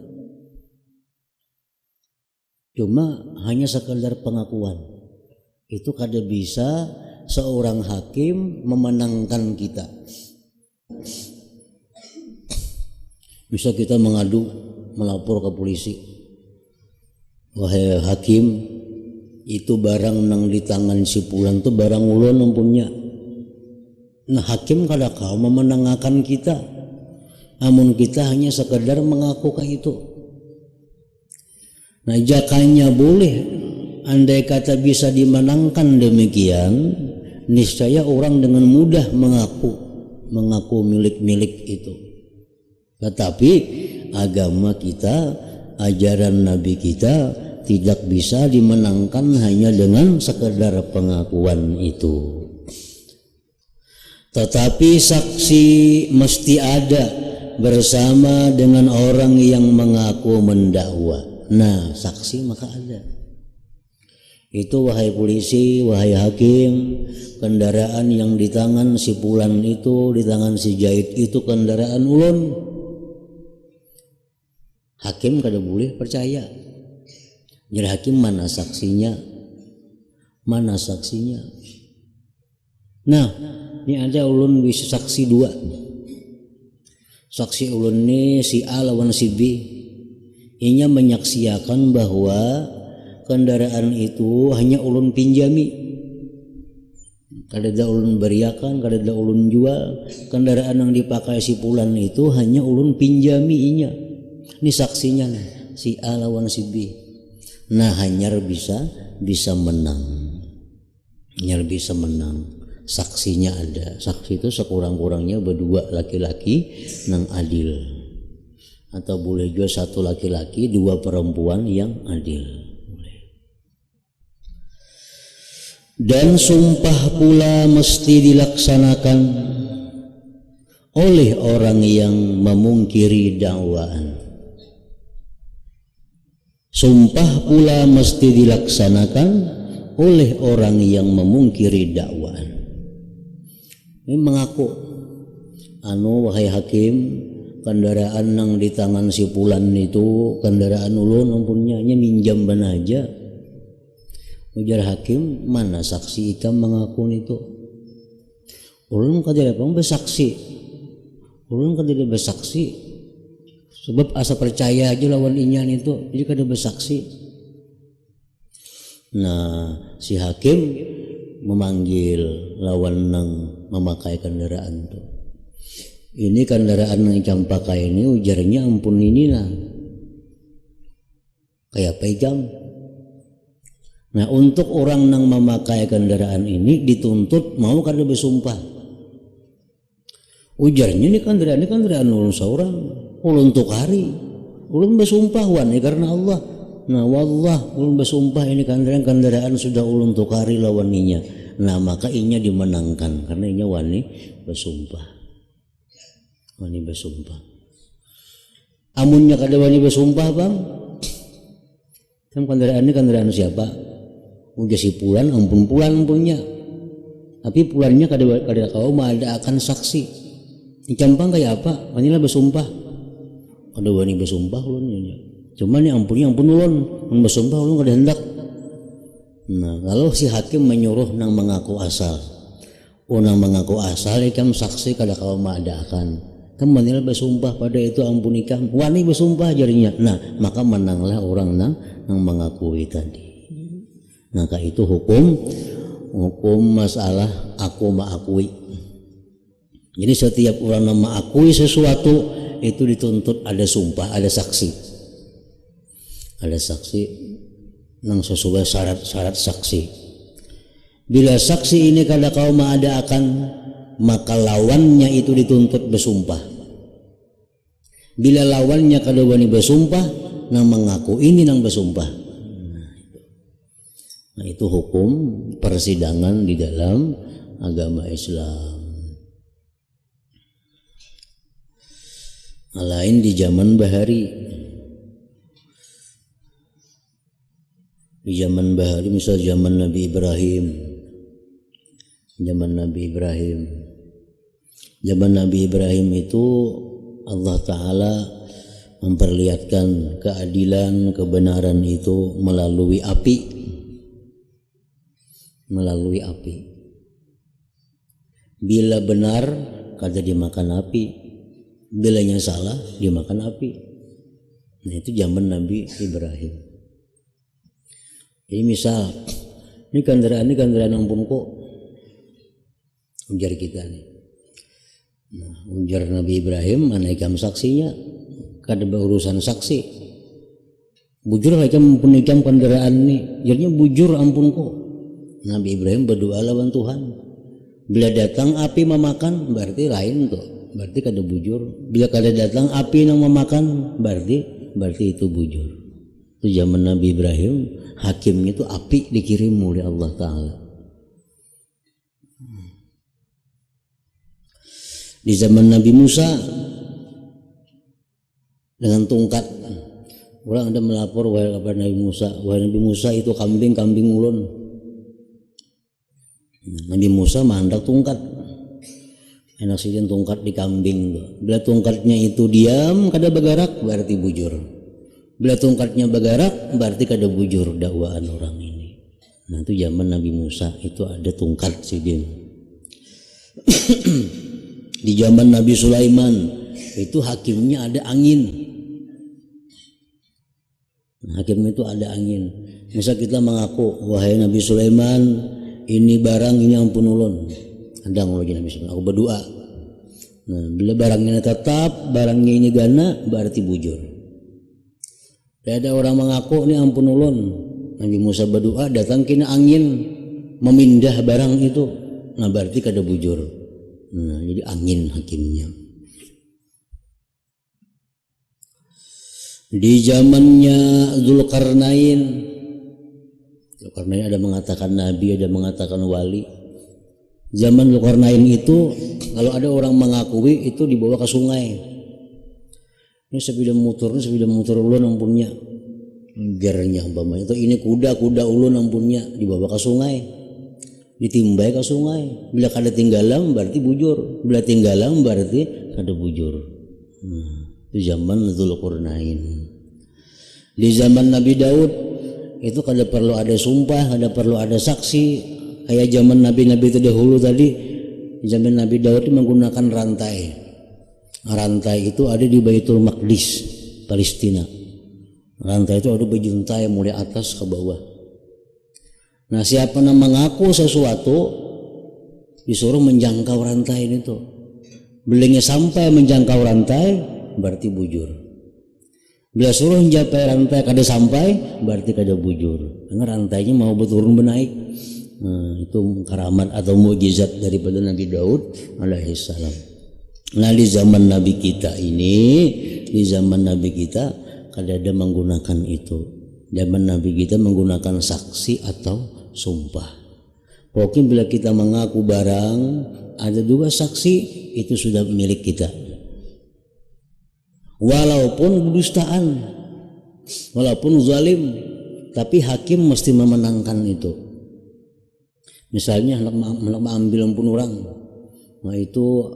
Cuma hanya sekadar pengakuan. Itu kada bisa seorang hakim memenangkan kita. Bisa kita mengadu, melapor ke polisi, wahai hakim, itu barang nang di tangan si Pulan itu barang ulun yang punya. Nah hakim kada kau memenangkan kita, namun kita hanya sekedar mengaku ke itu. Nah jakanya boleh, andai kata bisa dimenangkan demikian, niscaya orang dengan mudah mengaku milik-milik itu. Tetapi agama kita, ajaran Nabi kita tidak bisa dimenangkan hanya dengan sekedar pengakuan itu. Tetapi saksi mesti ada bersama dengan orang yang mengaku mendakwa. Nah, saksi maka ada. Itu wahai polisi, wahai hakim, kendaraan yang di tangan si Pulan itu, di tangan si Jahid itu kendaraan ulun. Hakim kada boleh percaya. Jadi hakim mana saksinya? Mana saksinya? Nah, ini ada ulun bisa saksi dua. Saksi ulun ini si A lawan si B. Inya menyaksikan bahwa kendaraan itu hanya ulun pinjami. Kada ada ulun beriakan, kada ada ulun jual. Kendaraan yang dipakai si Pulan itu hanya ulun pinjami inya. Ini saksinya nih, si A lawan si B. Nah hanyar bisa menang. Hanyar bisa menang. Saksinya ada. Saksi itu sekurang-kurangnya berdua laki-laki nang adil. Atau boleh juga satu laki-laki, dua perempuan yang adil. Dan sumpah pula mesti dilaksanakan oleh orang yang memungkiri dakwaan. Sumpah pula mesti dilaksanakan oleh orang yang memungkiri dakwaan. Ini mengaku, wahai hakim, kendaraan yang di tangan si Pulan itu kendaraan ulun ampunnya, minjam ban aja. Ujar hakim, mana saksi ikam mengaku itu? Ulun kada apa bersaksi. Ulun kada bersaksi. Sebab asa percaya aja lawan inyan itu, jadi kada bersaksi. Nah, si hakim memanggil lawan nang memakai kendaraan itu. Ini kendaraan yang ikam pakai ini ujarnya ampun inilah. Kayak pegam. Nah, untuk orang nang memakai kendaraan ini dituntut mau kada bersumpah. Ujarnya ini kendaraan ulun seorang, ulun tukari, ulun bersumpah wani karena Allah. Nah wallah ulun bersumpah ini kendaraan sudah ulun tukari lawaninya. Nah maka inya dimenangkan karena inya wani bersumpah. Wani bersumpah. Amunnya kada wani bersumpah bang, kan kendaraan ini kendaraan siapa? Udah si Pulan, ampun Pulan punya. Tapi Pulannya kada kau ada akan saksi. Icampang kayak apa? Wanilah bersumpah. Kada wani bersumpah ulun nya. Cuma nih ampun ulun, bersumpah ulun kada hendak. Nah, kalau si hakim menyuruh nang mengaku asal. Nang mengaku asal ikam saksi kada kau maadakan. Kam wanilah bersumpah pada itu ampun ikam. Wani bersumpah jarinya. Nah, maka menanglah orang nang mengakui tadi. Maka itu hukum masalah aku mengakui. Jadi setiap orang yang mengakui sesuatu itu dituntut ada sumpah, ada saksi. Ada saksi nang sesuai syarat-syarat saksi. Bila saksi ini kada kau maadakan, maka lawannya itu dituntut bersumpah. Bila lawannya kada wani bersumpah, nang mengaku ini nang bersumpah. Nah itu hukum persidangan di dalam agama Islam. Lain di zaman bahari. Di zaman bahari misal zaman Nabi Ibrahim. Zaman Nabi Ibrahim. Zaman Nabi Ibrahim itu Allah Ta'ala memperlihatkan keadilan, kebenaran itu melalui api. melalui api. Bila benar kada dimakan api, bilanya salah dimakan api. Nah itu zaman Nabi Ibrahim. Jadi misal ini kendaraan ampun kok ujar kita nih. Nah, ujar Nabi Ibrahim anaikam saksinya kada berurusan saksi. Bujur hakam punikam kendaraan nih, jadinya bujur ampun kok. Nabi Ibrahim berdoa lawan Tuhan. Bila datang api memakan berarti lain tuh, berarti kada bujur. Bila kada datang api yang memakan berarti itu bujur. Itu zaman Nabi Ibrahim, hakimnya itu api dikirim oleh Allah Ta'ala. Di zaman Nabi Musa dengan tongkat, orang ada melapor wahai kepada Nabi Musa itu kambing ulun. Nabi Musa mandak tongkat, enak sih tongkat di kambing. Bila tongkatnya itu diam kada bergerak berarti bujur. Bila tongkatnya bergerak berarti kada bujur dakwaan orang ini. Nah itu zaman Nabi Musa itu ada tongkat sidin. Di zaman Nabi Sulaiman itu hakimnya ada angin. Hakimnya itu ada angin. Misal kita mengaku wahai Nabi Sulaiman, ini barang ini ampun ulun. Andang lagi Nabi Sulaiman, aku berdoa. Nah, bila barangnya tetap, barangnya ini gana, berarti bujur. Ada orang mengaku ini ampun ulun. Nabi Musa berdoa, datang kena angin memindah barang itu. Nah, berarti kada bujur. Nah, jadi angin hakimnya. Di zamannya Zulkarnain ada mengatakan nabi, ada mengatakan wali. Zaman Zulkarnain itu kalau ada orang mengakui itu dibawa ke sungai. Ini sepeda motor ulun ampunnya. Gernya umpamanya itu ini kuda ulun ampunnya dibawa ke sungai. Ditimbai ke sungai. Bila kada tinggalan berarti bujur. Bila tinggalan berarti kada bujur. Itu zaman Zulkarnain. Di zaman Nabi Daud itu kada perlu ada sumpah, kada perlu ada saksi. Kayak zaman nabi-nabi terdahulu tadi, zaman Nabi Daud itu menggunakan rantai. Rantai itu ada di Baitul Maqdis, Palestina. Rantai itu ada berjuntai mulai atas ke bawah. Nah, siapa yang mengaku sesuatu disuruh menjangkau rantai itu. Belinya sampai menjangkau rantai berarti bujur. Bila suruh mencapai rantai kada sampai berarti kada bujur. Karena rantainya mau berturun menaik. Nah, itu karamat atau mukjizat daripada Nabi Daud alaihissalam. Nah, di zaman Nabi kita kada ada menggunakan itu. Zaman Nabi kita menggunakan saksi atau sumpah. Pokoknya bila kita mengaku barang, ada juga saksi, itu sudah milik kita. Walaupun dustaan, walaupun zalim, tapi hakim mesti memenangkan itu. Misalnya hendak mengambil ampun orang, nah itu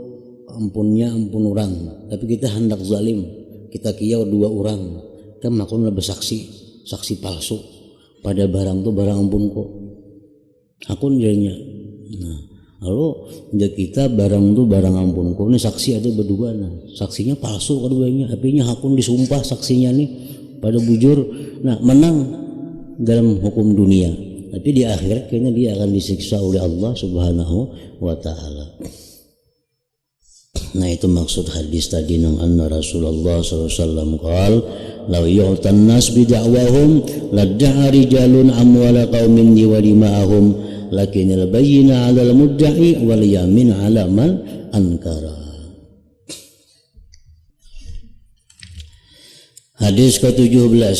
ampunnya ampun orang, tapi kita hendak zalim, kita kiyau dua orang, kita melakukan saksi palsu pada barang itu barang ampun kok. Akun jadinya. Nah, lalu kita barang itu barang ampun kok. Ini saksi ada berdua, nah saksinya palsu keduanya, apinya hakun disumpah saksinya nih pada bujur. Nah, menang dalam hukum dunia. Tapi di akhirat kayaknya dia akan disiksa oleh Allah Subhanahu wa Ta'ala. Nah, itu maksud hadis tadi nang anna Rasulullah sallallahu alaihi wasallam qaal law yu'tan nas bi da'wahum ladda'a rijalun amwala qaumin wa dima'ahum lakinal bayyina 'alal mudda'i wal yamin 'ala man ankara. Hadis ke-17.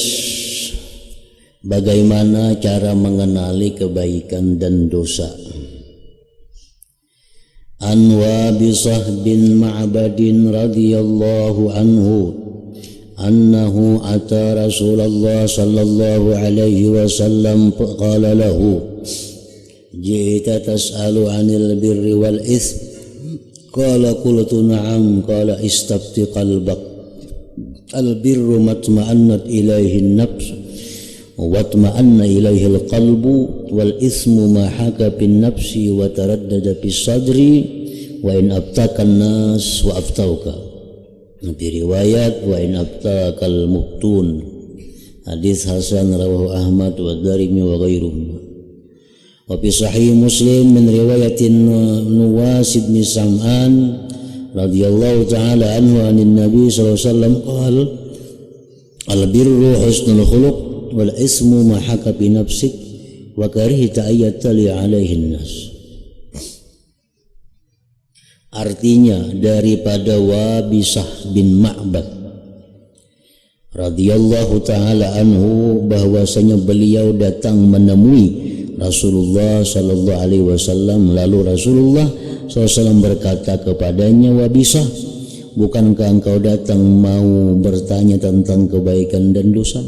Bagaimana cara mengenali kebaikan dan dosa? An Wabisah bin Ma'badin radhiyallahu anhu annahu ata Rasulullah sallallahu alaihi wasallam faqala lahu ji'ta tas'alu 'anil birri wal itsm qala qultu na'am qala istabti qalbak al birru matma'annat ilaihi an-nafs watma'anna ilaihi al-qalbu wal ismu ma haka bin nafsi wa taraddada bis sadri wa in abtaka an-nas wa aftauka. Di riwayat wa in abtaka al-muhtun. Hadis hasan rawahu Ahmad wa Darimi wa ghairuhum. Wa fi sahih Muslim min riwayatin Nuwas bin Sam'an radhiyallahu ta'ala anhu anin Nabi sallallahu alaihi wasallam qala al-birru husnul khuluq wal ismu ma haka bi nafsik wa karihta ayyatali alaihi nas. Artinya daripada Wabisah bin Ma'bad radhiyallahu ta'ala anhu bahwasanya beliau datang menemui Rasulullah sallallahu alaihi wasallam, lalu Rasulullah SAW berkata kepadanya, Wabisah, bukankah engkau datang mau bertanya tentang kebaikan dan dosa?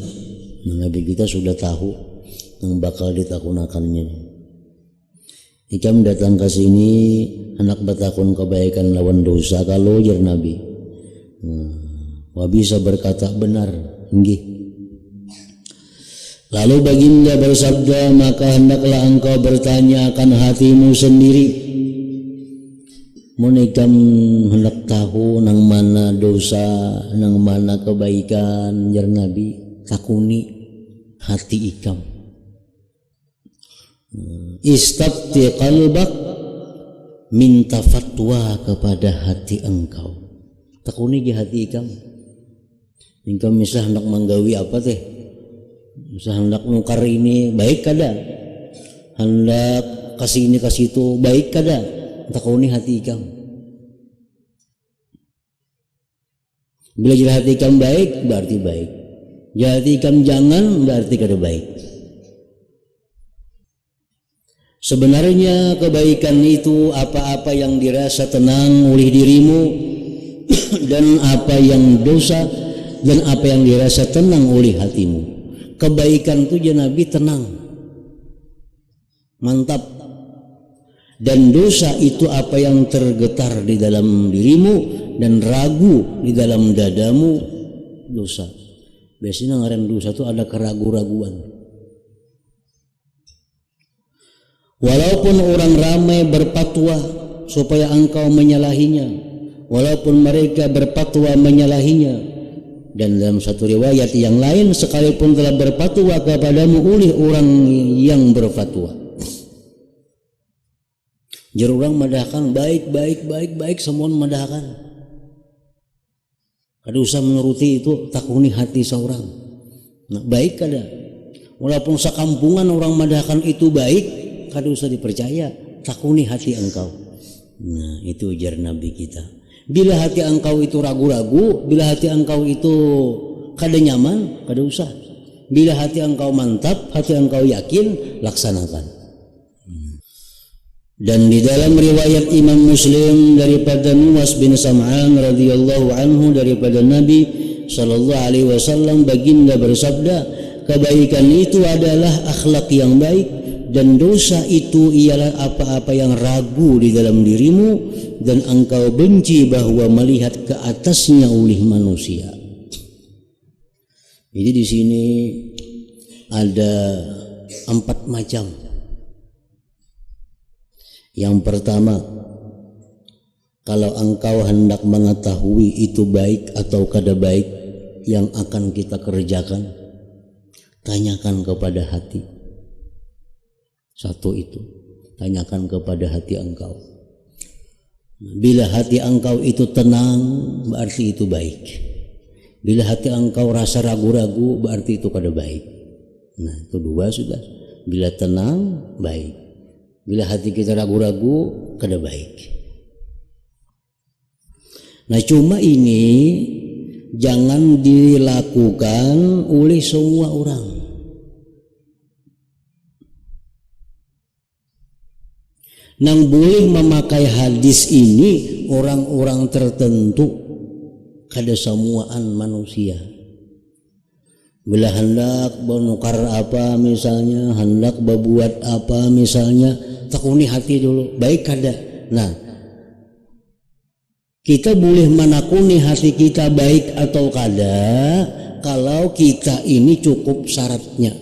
Nabi kita sudah tahu yang bakal ditakunakannya. Ikam datang ke sini hendak bertakun kebaikan lawan dosa kalau jar Nabi. Wabisah berkata, benar, nggih. Lalu baginda bersabda, maka hendaklah engkau bertanya akan hatimu sendiri. Munikam hendak tahu nang mana dosa, nang mana kebaikan, jar Nabi, takuni hati ikam. Istabti qalbak, minta fatwa kepada hati engkau. Takuni di hati ikam. Engkau misal hendak menggawi apa teh? Misal hendak nukar ini baik kada, hendak kasih ini kasih itu baik kada, takuni hati ikam. Bila jadi hati ikam baik berarti baik, jadi hati ikam jangan berarti kada baik. Sebenarnya kebaikan itu apa-apa yang dirasa tenang oleh dirimu dan apa yang dosa dan apa yang dirasa tenang oleh hatimu. Kebaikan itu ya Nabi tenang, mantap. Dan dosa itu apa yang tergetar di dalam dirimu dan ragu di dalam dadamu, dosa. Biasanya ngaran dosa itu ada keraguan-raguan. Walaupun orang ramai berfatwa supaya engkau menyalahinya, walaupun mereka berfatwa menyalahinya, dan dalam satu riwayat yang lain sekalipun telah berfatwa kepadamu oleh orang yang berfatwa, jar urang madahkan baik semua madahkan. Kada usah menuruti itu, takuni hati seorang. Nah, baik kada, walaupun sekampungan orang madahkan itu baik, kada usah dipercaya, takuni hati engkau. Nah, itu ujar Nabi kita. Bila hati engkau itu ragu-ragu, bila hati engkau itu kada nyaman, kada usah. Bila hati engkau mantap, hati engkau yakin, laksanakan. Dan di dalam riwayat Imam Muslim daripada Nuwas bin Sam'an radhiyallahu anhu daripada Nabi sallallahu alaihi wasallam, baginda bersabda, kebaikan itu adalah akhlak yang baik dan dosa itu ialah apa-apa yang ragu di dalam dirimu dan engkau benci bahwa melihat ke atasnya oleh manusia. Jadi di sini ada 4 macam. Yang pertama, kalau engkau hendak mengetahui itu baik atau kada baik yang akan kita kerjakan, tanyakan kepada hati. Satu itu, tanyakan kepada hati engkau. Bila hati engkau itu tenang, berarti itu baik. Bila hati engkau rasa ragu-ragu, berarti itu kada baik. Nah, itu 2 sudah. Bila tenang, baik. Bila hati kita ragu-ragu, kada baik. Nah, cuma ini jangan dilakukan oleh semua orang. Nang boleh memakai hadis ini orang-orang tertentu, kada semuaan manusia. Bila hendak menukar apa misalnya, hendak berbuat apa misalnya, takuni hati dulu, baik kada. Nah, kita boleh menakuni hati kita baik atau kada kalau kita ini cukup syaratnya.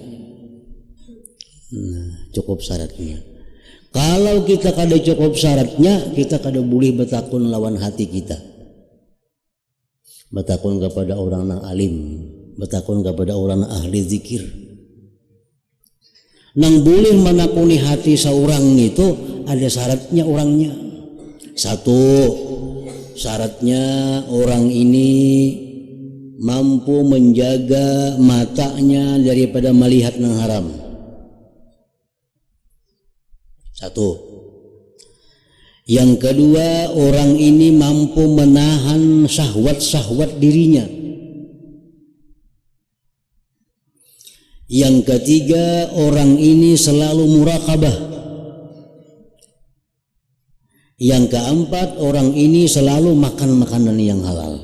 Cukup syaratnya. Kalau kita kada cukup syaratnya, kita kada boleh bertakun lawan hati kita. Bertakun kepada orang yang alim, bertakun kepada orang yang ahli zikir. Nang boleh menakuni hati seorang itu ada syaratnya orangnya. Satu, syaratnya orang ini mampu menjaga matanya daripada melihat yang haram. Satu. Yang kedua, orang ini mampu menahan syahwat-syahwat dirinya. Yang ketiga, orang ini selalu muraqabah. Yang keempat, orang ini selalu makan makanan yang halal.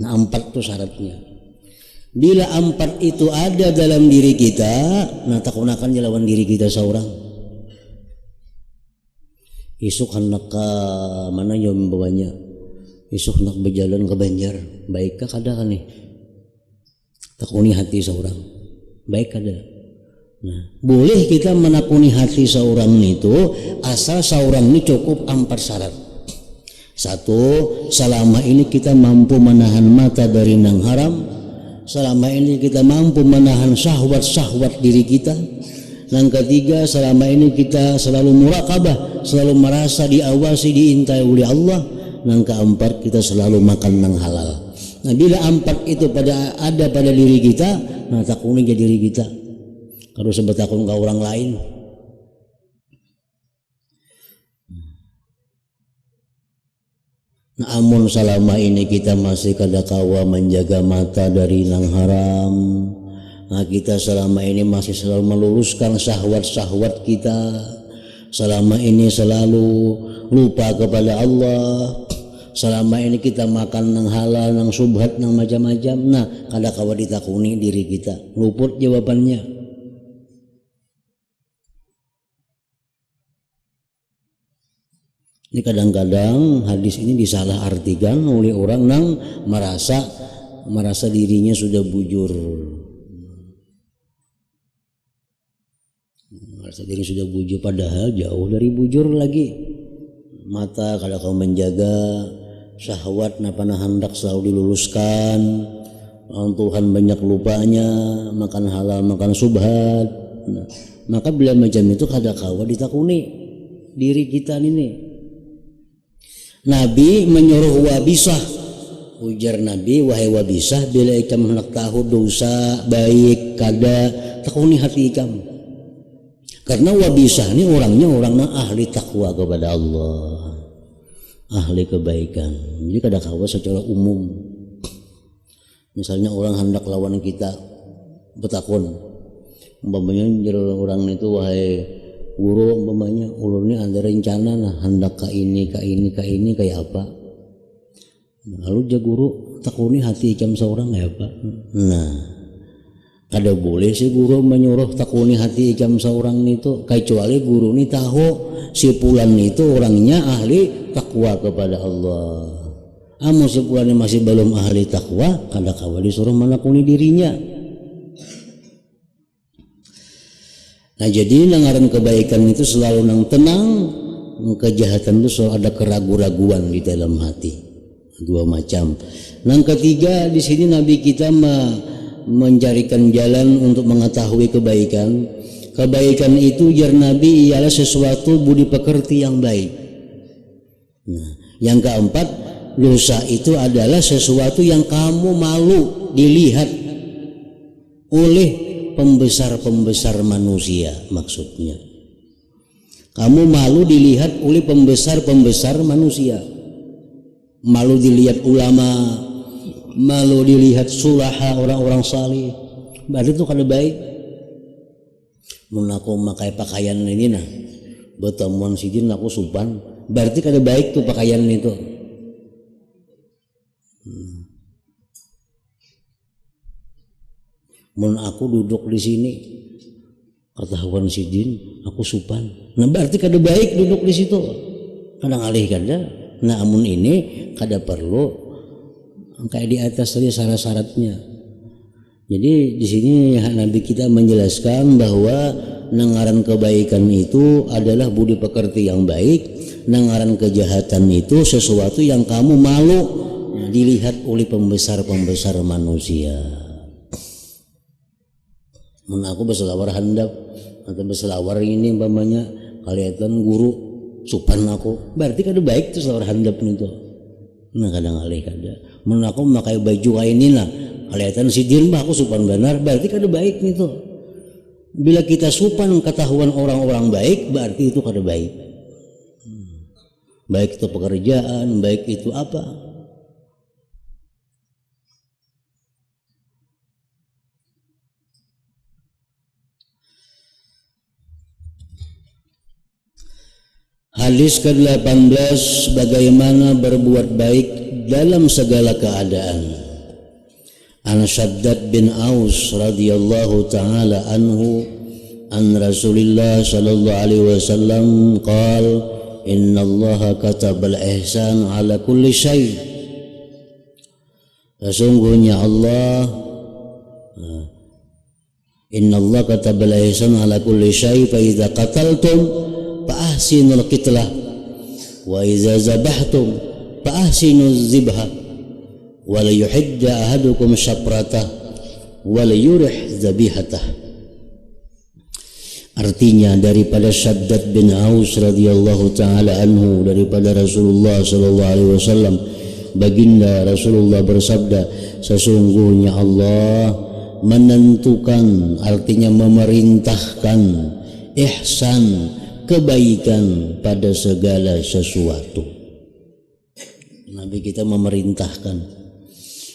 Nah, 4 itu syaratnya. Bila 4 itu ada dalam diri kita, nah takunakan lawan diri kita seorang. Isuk hendak ke mana yang membawanya? Isuk hendak berjalan ke Banjar, baikkah kada kan nih? Takuni hati seorang, baik kada. Nah, boleh kita menakuni hati seorang itu asal seorang ini cukup 4 syarat. Satu, selama ini kita mampu menahan mata dari nang haram. Selama ini kita mampu menahan syahwat-syahwat diri kita. Yang ketiga, selama ini kita selalu muraqabah, selalu merasa diawasi, diintai oleh Allah. Yang keempat, kita selalu makan yang halal. Nah, bila 4 itu ada pada diri kita, nah takuni ke diri kita. Kalau sebut takun ke orang lain. Nah, amun selama ini kita masih kada kawa menjaga mata dari yang haram. Nah, kita selama ini masih selalu meluruskan syahwat-syahwat kita. Selama ini selalu lupa kepada Allah. Selama ini kita makan nang halal, nang subhat, nang macam-macam. Nah, kada kawa ditakuni diri kita. Luput jawabannya. Ini kadang-kadang hadis ini disalah artikan oleh orang yang merasa dirinya sudah bujur. Merasa diri sudah bujur, padahal jauh dari bujur lagi. Mata kalau kau menjaga, syahwat napa hendak selalu diluluskan. Tuhan banyak lupanya, makan halal, makan subhat. Nah, maka bila macam itu kada kawa ditakuni diri kita ini. Nabi menyuruh Wabisah, ujar Nabi, wahai Wabisah, bila ikam hendak tahu dosa baik kada, takuni hati ikam. Karena Wabisah ini orangnya orang ahli takwa kepada Allah, ahli kebaikan. Jadi kada kawa secara umum. Misalnya orang hendak lawan kita betakun, umpamanya orang itu, wahai guru, umpamanya ulun ini ada rencana nah hendak ke ini kayak apa. Lalu ja guru takuni hati ikam seorang kayak apa. Nah, kada boleh si guru menyuruh takuni hati ikam seorang itu, kecuali guru ini tahu si fulan itu orangnya ahli takwa kepada Allah. Amun si fulan ini masih belum ahli takwa, kada kawa disuruh menakuni dirinya. Nah, jadi langaran kebaikan itu selalu nang tenang, kejahatan itu selalu ada keraguan-raguan di dalam hati. 2 macam. Yang ketiga, di sini Nabi kita mencarikan jalan untuk mengetahui kebaikan. Kebaikan itu jar Nabi ialah sesuatu budi pekerti yang baik. Nah, yang keempat, dosa itu adalah sesuatu yang kamu malu dilihat oleh pembesar-pembesar manusia. Maksudnya kamu malu dilihat oleh pembesar-pembesar manusia, malu dilihat ulama, malu dilihat sulaha, orang-orang salih. Berarti itu kada baik. Mun aku memakai pakaian ini nah bertemuan sidin aku supan, berarti kada baik tuh pakaian itu. Mun aku duduk di sini ketahuan sidin aku supan, nah berarti kada baik duduk di situ, kada ngalih kada. Nah, amun ini kada perlu kayak di atas tadi syarat-syaratnya. Jadi di sini Nabi kita menjelaskan bahwa nengaran kebaikan itu adalah budi pekerti yang baik, nengaran kejahatan itu sesuatu yang kamu malu dilihat oleh pembesar-pembesar manusia. Mun aku berselawar handap atau berselawar ini umpamanya kalian guru supan aku, berarti kada baik tuh selawar handap itu. Nah kadang alih kada. Mun aku memakai baju kain ini lah, kalian sidin bah aku supan benar, berarti kada baik itu. Bila kita supan ketahuan orang-orang baik, berarti itu kada baik. Baik itu pekerjaan, baik itu apa. Hadis ke-18, bagaimana berbuat baik dalam segala keadaan. An Shaddad bin Aus radhiyallahu taala anhu an Rasulillah sallallahu alaihi wasallam qaal innallaha katabal ihsan ala kulli syai. Sesungguhnya Allah innallaha katabal ihsan ala kulli syai fa idza qataltum fa ahsinul qitlah wa idza zabahtum fa ahsinuz zibha wa la yuhidda ahadukum syafratah wa la yurih zabihatah. Artinya daripada Shaddad bin Aus radhiyallahu taala anhu, daripada Rasulullah sallallahu alaihi wasallam, baginda Rasulullah bersabda, sesungguhnya Allah menentukan, artinya memerintahkan ihsan, kebaikan pada segala sesuatu. Nabi kita memerintahkan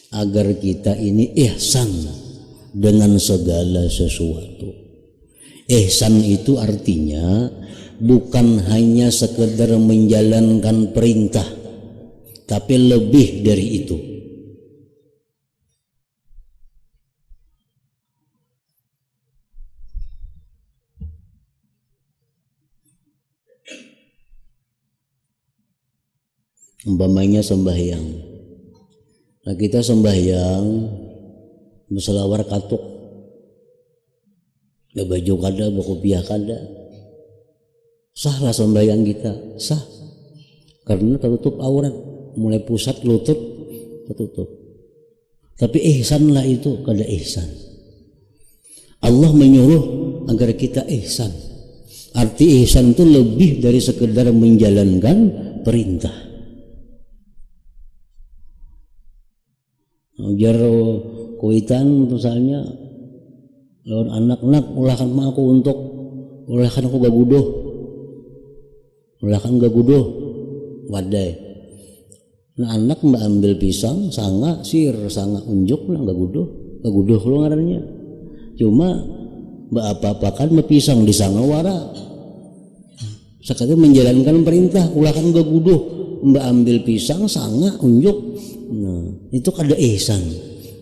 agar kita ini ihsan dengan segala sesuatu. Ihsan itu artinya bukan hanya sekedar menjalankan perintah, tapi lebih dari itu. Umpamanya sembahyang, nah kita sembahyang berselawar katuk, ya baju kada, berkopiah kada, sahlah sembahyang kita, sah, karena tertutup aurat, mulai pusat lutut tertutup. Tapi ihsanlah itu kada ihsan. Allah menyuruh agar kita ihsan. Arti ihsan itu lebih dari sekedar menjalankan perintah. Biar kuitan misalnya lawan anak-anak ulahkan aku untuk ulahkan aku gagudoh, ulahkan gagudoh wadai. Nah anak mbak ambil pisang sanga sir sanga unjuk lah gagudoh lu ngarannya. Cuma mbak apa-apakan mbak pisang di sanga wara. Sekali menjalankan perintah ulahkan gagudoh, mbak ambil pisang sanga unjuk. Nah, itu kada ihsan.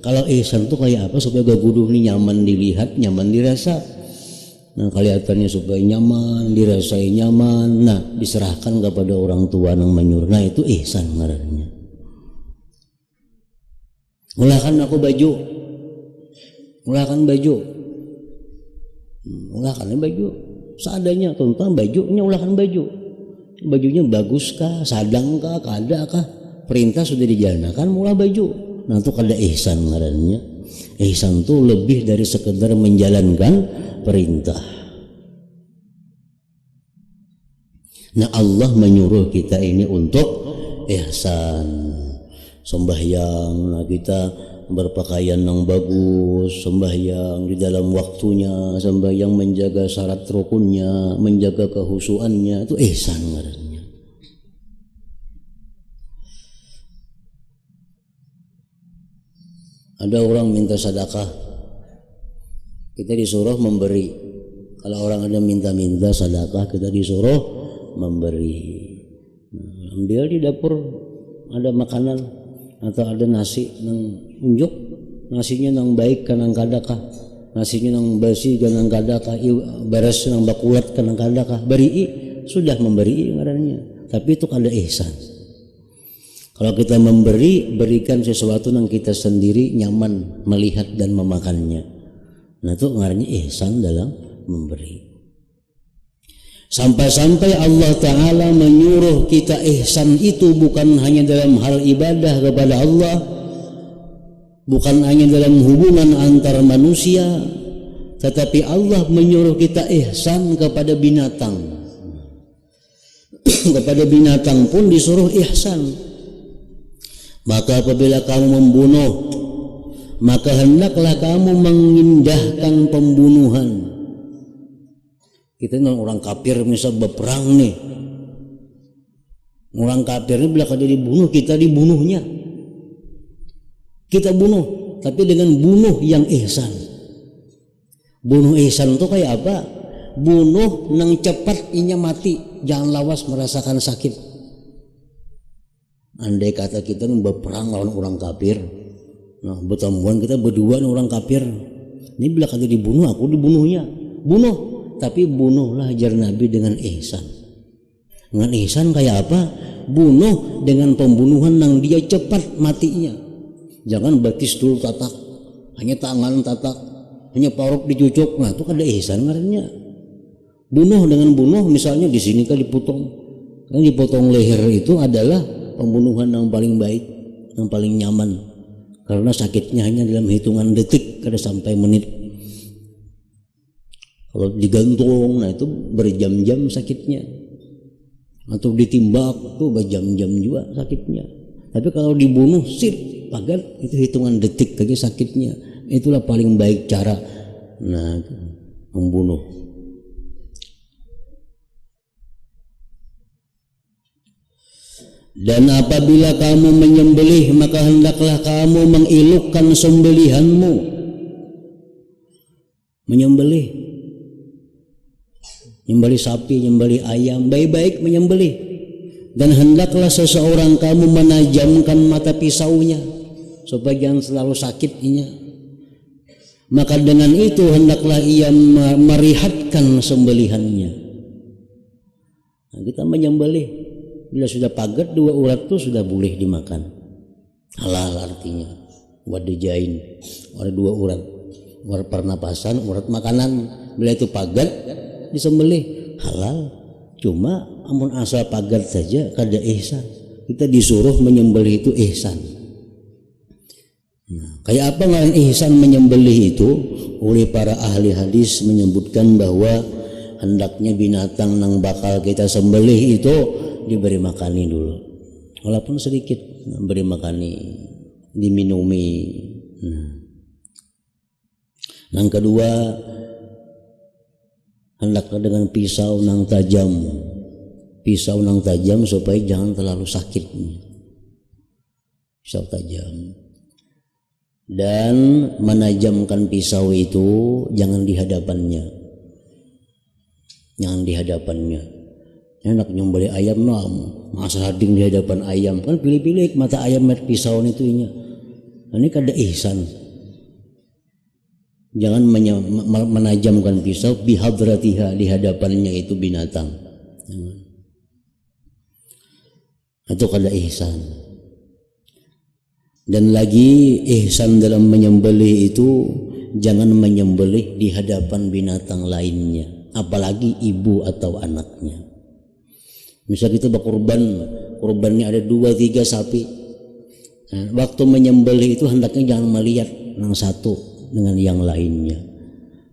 Kalau ihsan itu kayak apa? Supaya gaguduh ini nyaman dilihat, nyaman dirasa. Nah, kelihatannya supaya nyaman, dirasai nyaman. Nah, diserahkan kepada orang tua yang menyuruh. Nah, itu ihsan ngarannya. Ulahkan aku baju. Ulahkan baju. Ulahkan baju. Seadanya, tentang bajunya ulahkan baju. Bajunya bagus kah, sadang kah, kada kah? Perintah sudah dijalankan, mulai baju. Nah itu kada ihsan ngarannya. Ihsan itu lebih dari sekedar menjalankan perintah. Nah Allah menyuruh kita ini untuk ihsan. Sembahyang, nah kita berpakaian yang bagus, sembahyang di dalam waktunya, sembahyang menjaga syarat rukunnya, menjaga kehusuannya, itu ihsan ngarannya. Ada orang minta sedekah, kita disuruh memberi. Kalau orang ada minta-minta sedekah, kita disuruh memberi. Nah, ambil di dapur ada makanan atau ada nasi nang unjuk, nasinya nang baik kanang kadakah, nasinya nang basi kanang kadakah, beres nang bakulat kanang kadakah, beri sudah memberi ngarannya. Tapi itu kada ihsan. Kalau kita memberi, berikan sesuatu yang kita sendiri nyaman melihat dan memakannya. Nah itu ngarannya ihsan dalam memberi. Sampai-sampai Allah Ta'ala menyuruh kita ihsan itu bukan hanya dalam hal ibadah kepada Allah, bukan hanya dalam hubungan antar manusia, tetapi Allah menyuruh kita ihsan kepada binatang. Kepada binatang pun disuruh ihsan. Maka apabila kamu membunuh, maka hendaklah kamu mengindahkan pembunuhan. Kita dengan orang kafir misal berperang nih, orang kafir ini bila dia dibunuh, kita dibunuhnya, kita bunuh, tapi dengan bunuh yang ihsan. Bunuh ihsan itu kayak apa? Bunuh nang cepat inya mati, jangan lawas merasakan sakit. Andai kata kita berperang lawan orang kafir, nah bertemuan kita berdua nih orang kafir, ini bila dia dibunuh, aku dibunuhnya, bunuh. Tapi bunuhlah ajar Nabi dengan ihsan. Dengan ihsan kayak apa? Bunuh dengan pembunuhan yang dia cepat matinya. Jangan batis dulu tatak, hanya tangan tatak, hanya parok dicucuk. Nah itu kan ada ihsan ngarannya. Bunuh dengan bunuh, misalnya di sini kan dipotong. Kan dipotong leher itu adalah pembunuhan yang paling baik, yang paling nyaman. Karena sakitnya hanya dalam hitungan detik, kada sampai menit. Kalau digantung, nah itu berjam-jam sakitnya. Atau ditimbak, itu berjam-jam juga sakitnya. Tapi kalau dibunuh, sip, pagar, itu hitungan detik aja sakitnya. Itulah paling baik cara membunuh. Dan apabila kamu menyembelih, maka hendaklah kamu mengilukkan sembelihanmu. Menyembelih, menyembelih sapi, menyembelih ayam, baik-baik menyembelih. Dan hendaklah seseorang kamu menajamkan mata pisaunya supaya jangan selalu sakitnya. Maka dengan itu hendaklah ia merihatkan sembelihannya. Nah, kita menyembelih, bila sudah pagat 2 urat itu sudah boleh dimakan. Halal artinya. Wadajain, ada 2 urat, urat pernapasan, urat makanan. Bila itu pagat disembelih halal. Cuma amun asal pagar saja kada ihsan. Kita disuruh menyembelih itu ihsan. Nah, kayak apa ngaran ihsan menyembelih itu? Oleh para ahli hadis menyebutkan bahwa hendaknya binatang yang bakal kita sembelih itu diberi makani dulu, walaupun sedikit, beri makani, diminumi. Yang kedua, hendaklah dengan pisau nang tajam, pisau nang tajam supaya jangan terlalu sakit, pisau tajam. Dan menajamkan pisau itu jangan di hadapannya, jangan di hadapannya. Enak nyembelih ayam, masa hading di hadapan ayam, kan pilih-pilih mata ayam met pisau itu nya. Ini kada ihsan. Jangan menajamkan pisau bihadratiha, di hadapannya itu binatang. Itu kada ihsan. Dan lagi ihsan dalam menyembelih itu jangan menyembelih di hadapan binatang lainnya, apalagi ibu atau anaknya. Misal kita kurbannya ada 2-3 sapi. Nah, waktu menyembelih itu hendaknya jangan melihat yang satu dengan yang lainnya.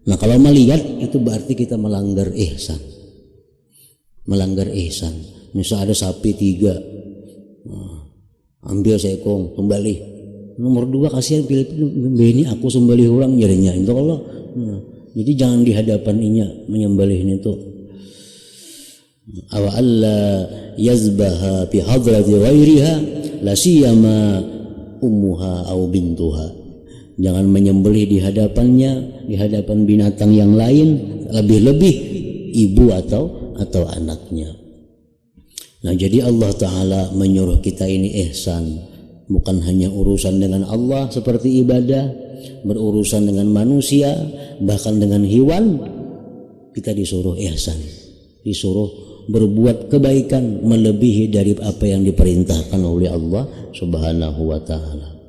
Nah kalau melihat itu berarti kita melanggar ihsan. Melanggar ihsan. Misal ada sapi 3, ambil seekong, kembali. Nomor 2 kasihan pilih-pilih, ini aku sembelih orang jadinya. Itu Allah. Nah, jadi jangan di hadapan inya menyembelih itu. Aw alla yazbaha fi hadrati ghairiha la siyama ummuha aw bintuha. Jangan menyembelih di hadapannya, di hadapan binatang yang lain, lebih-lebih ibu atau anaknya. Nah, jadi Allah Ta'ala menyuruh kita ini ihsan, bukan hanya urusan dengan Allah seperti ibadah, berurusan dengan manusia, bahkan dengan hewan kita disuruh ihsan, disuruh berbuat kebaikan melebihi dari apa yang diperintahkan oleh Allah Subhanahu wa Ta'ala.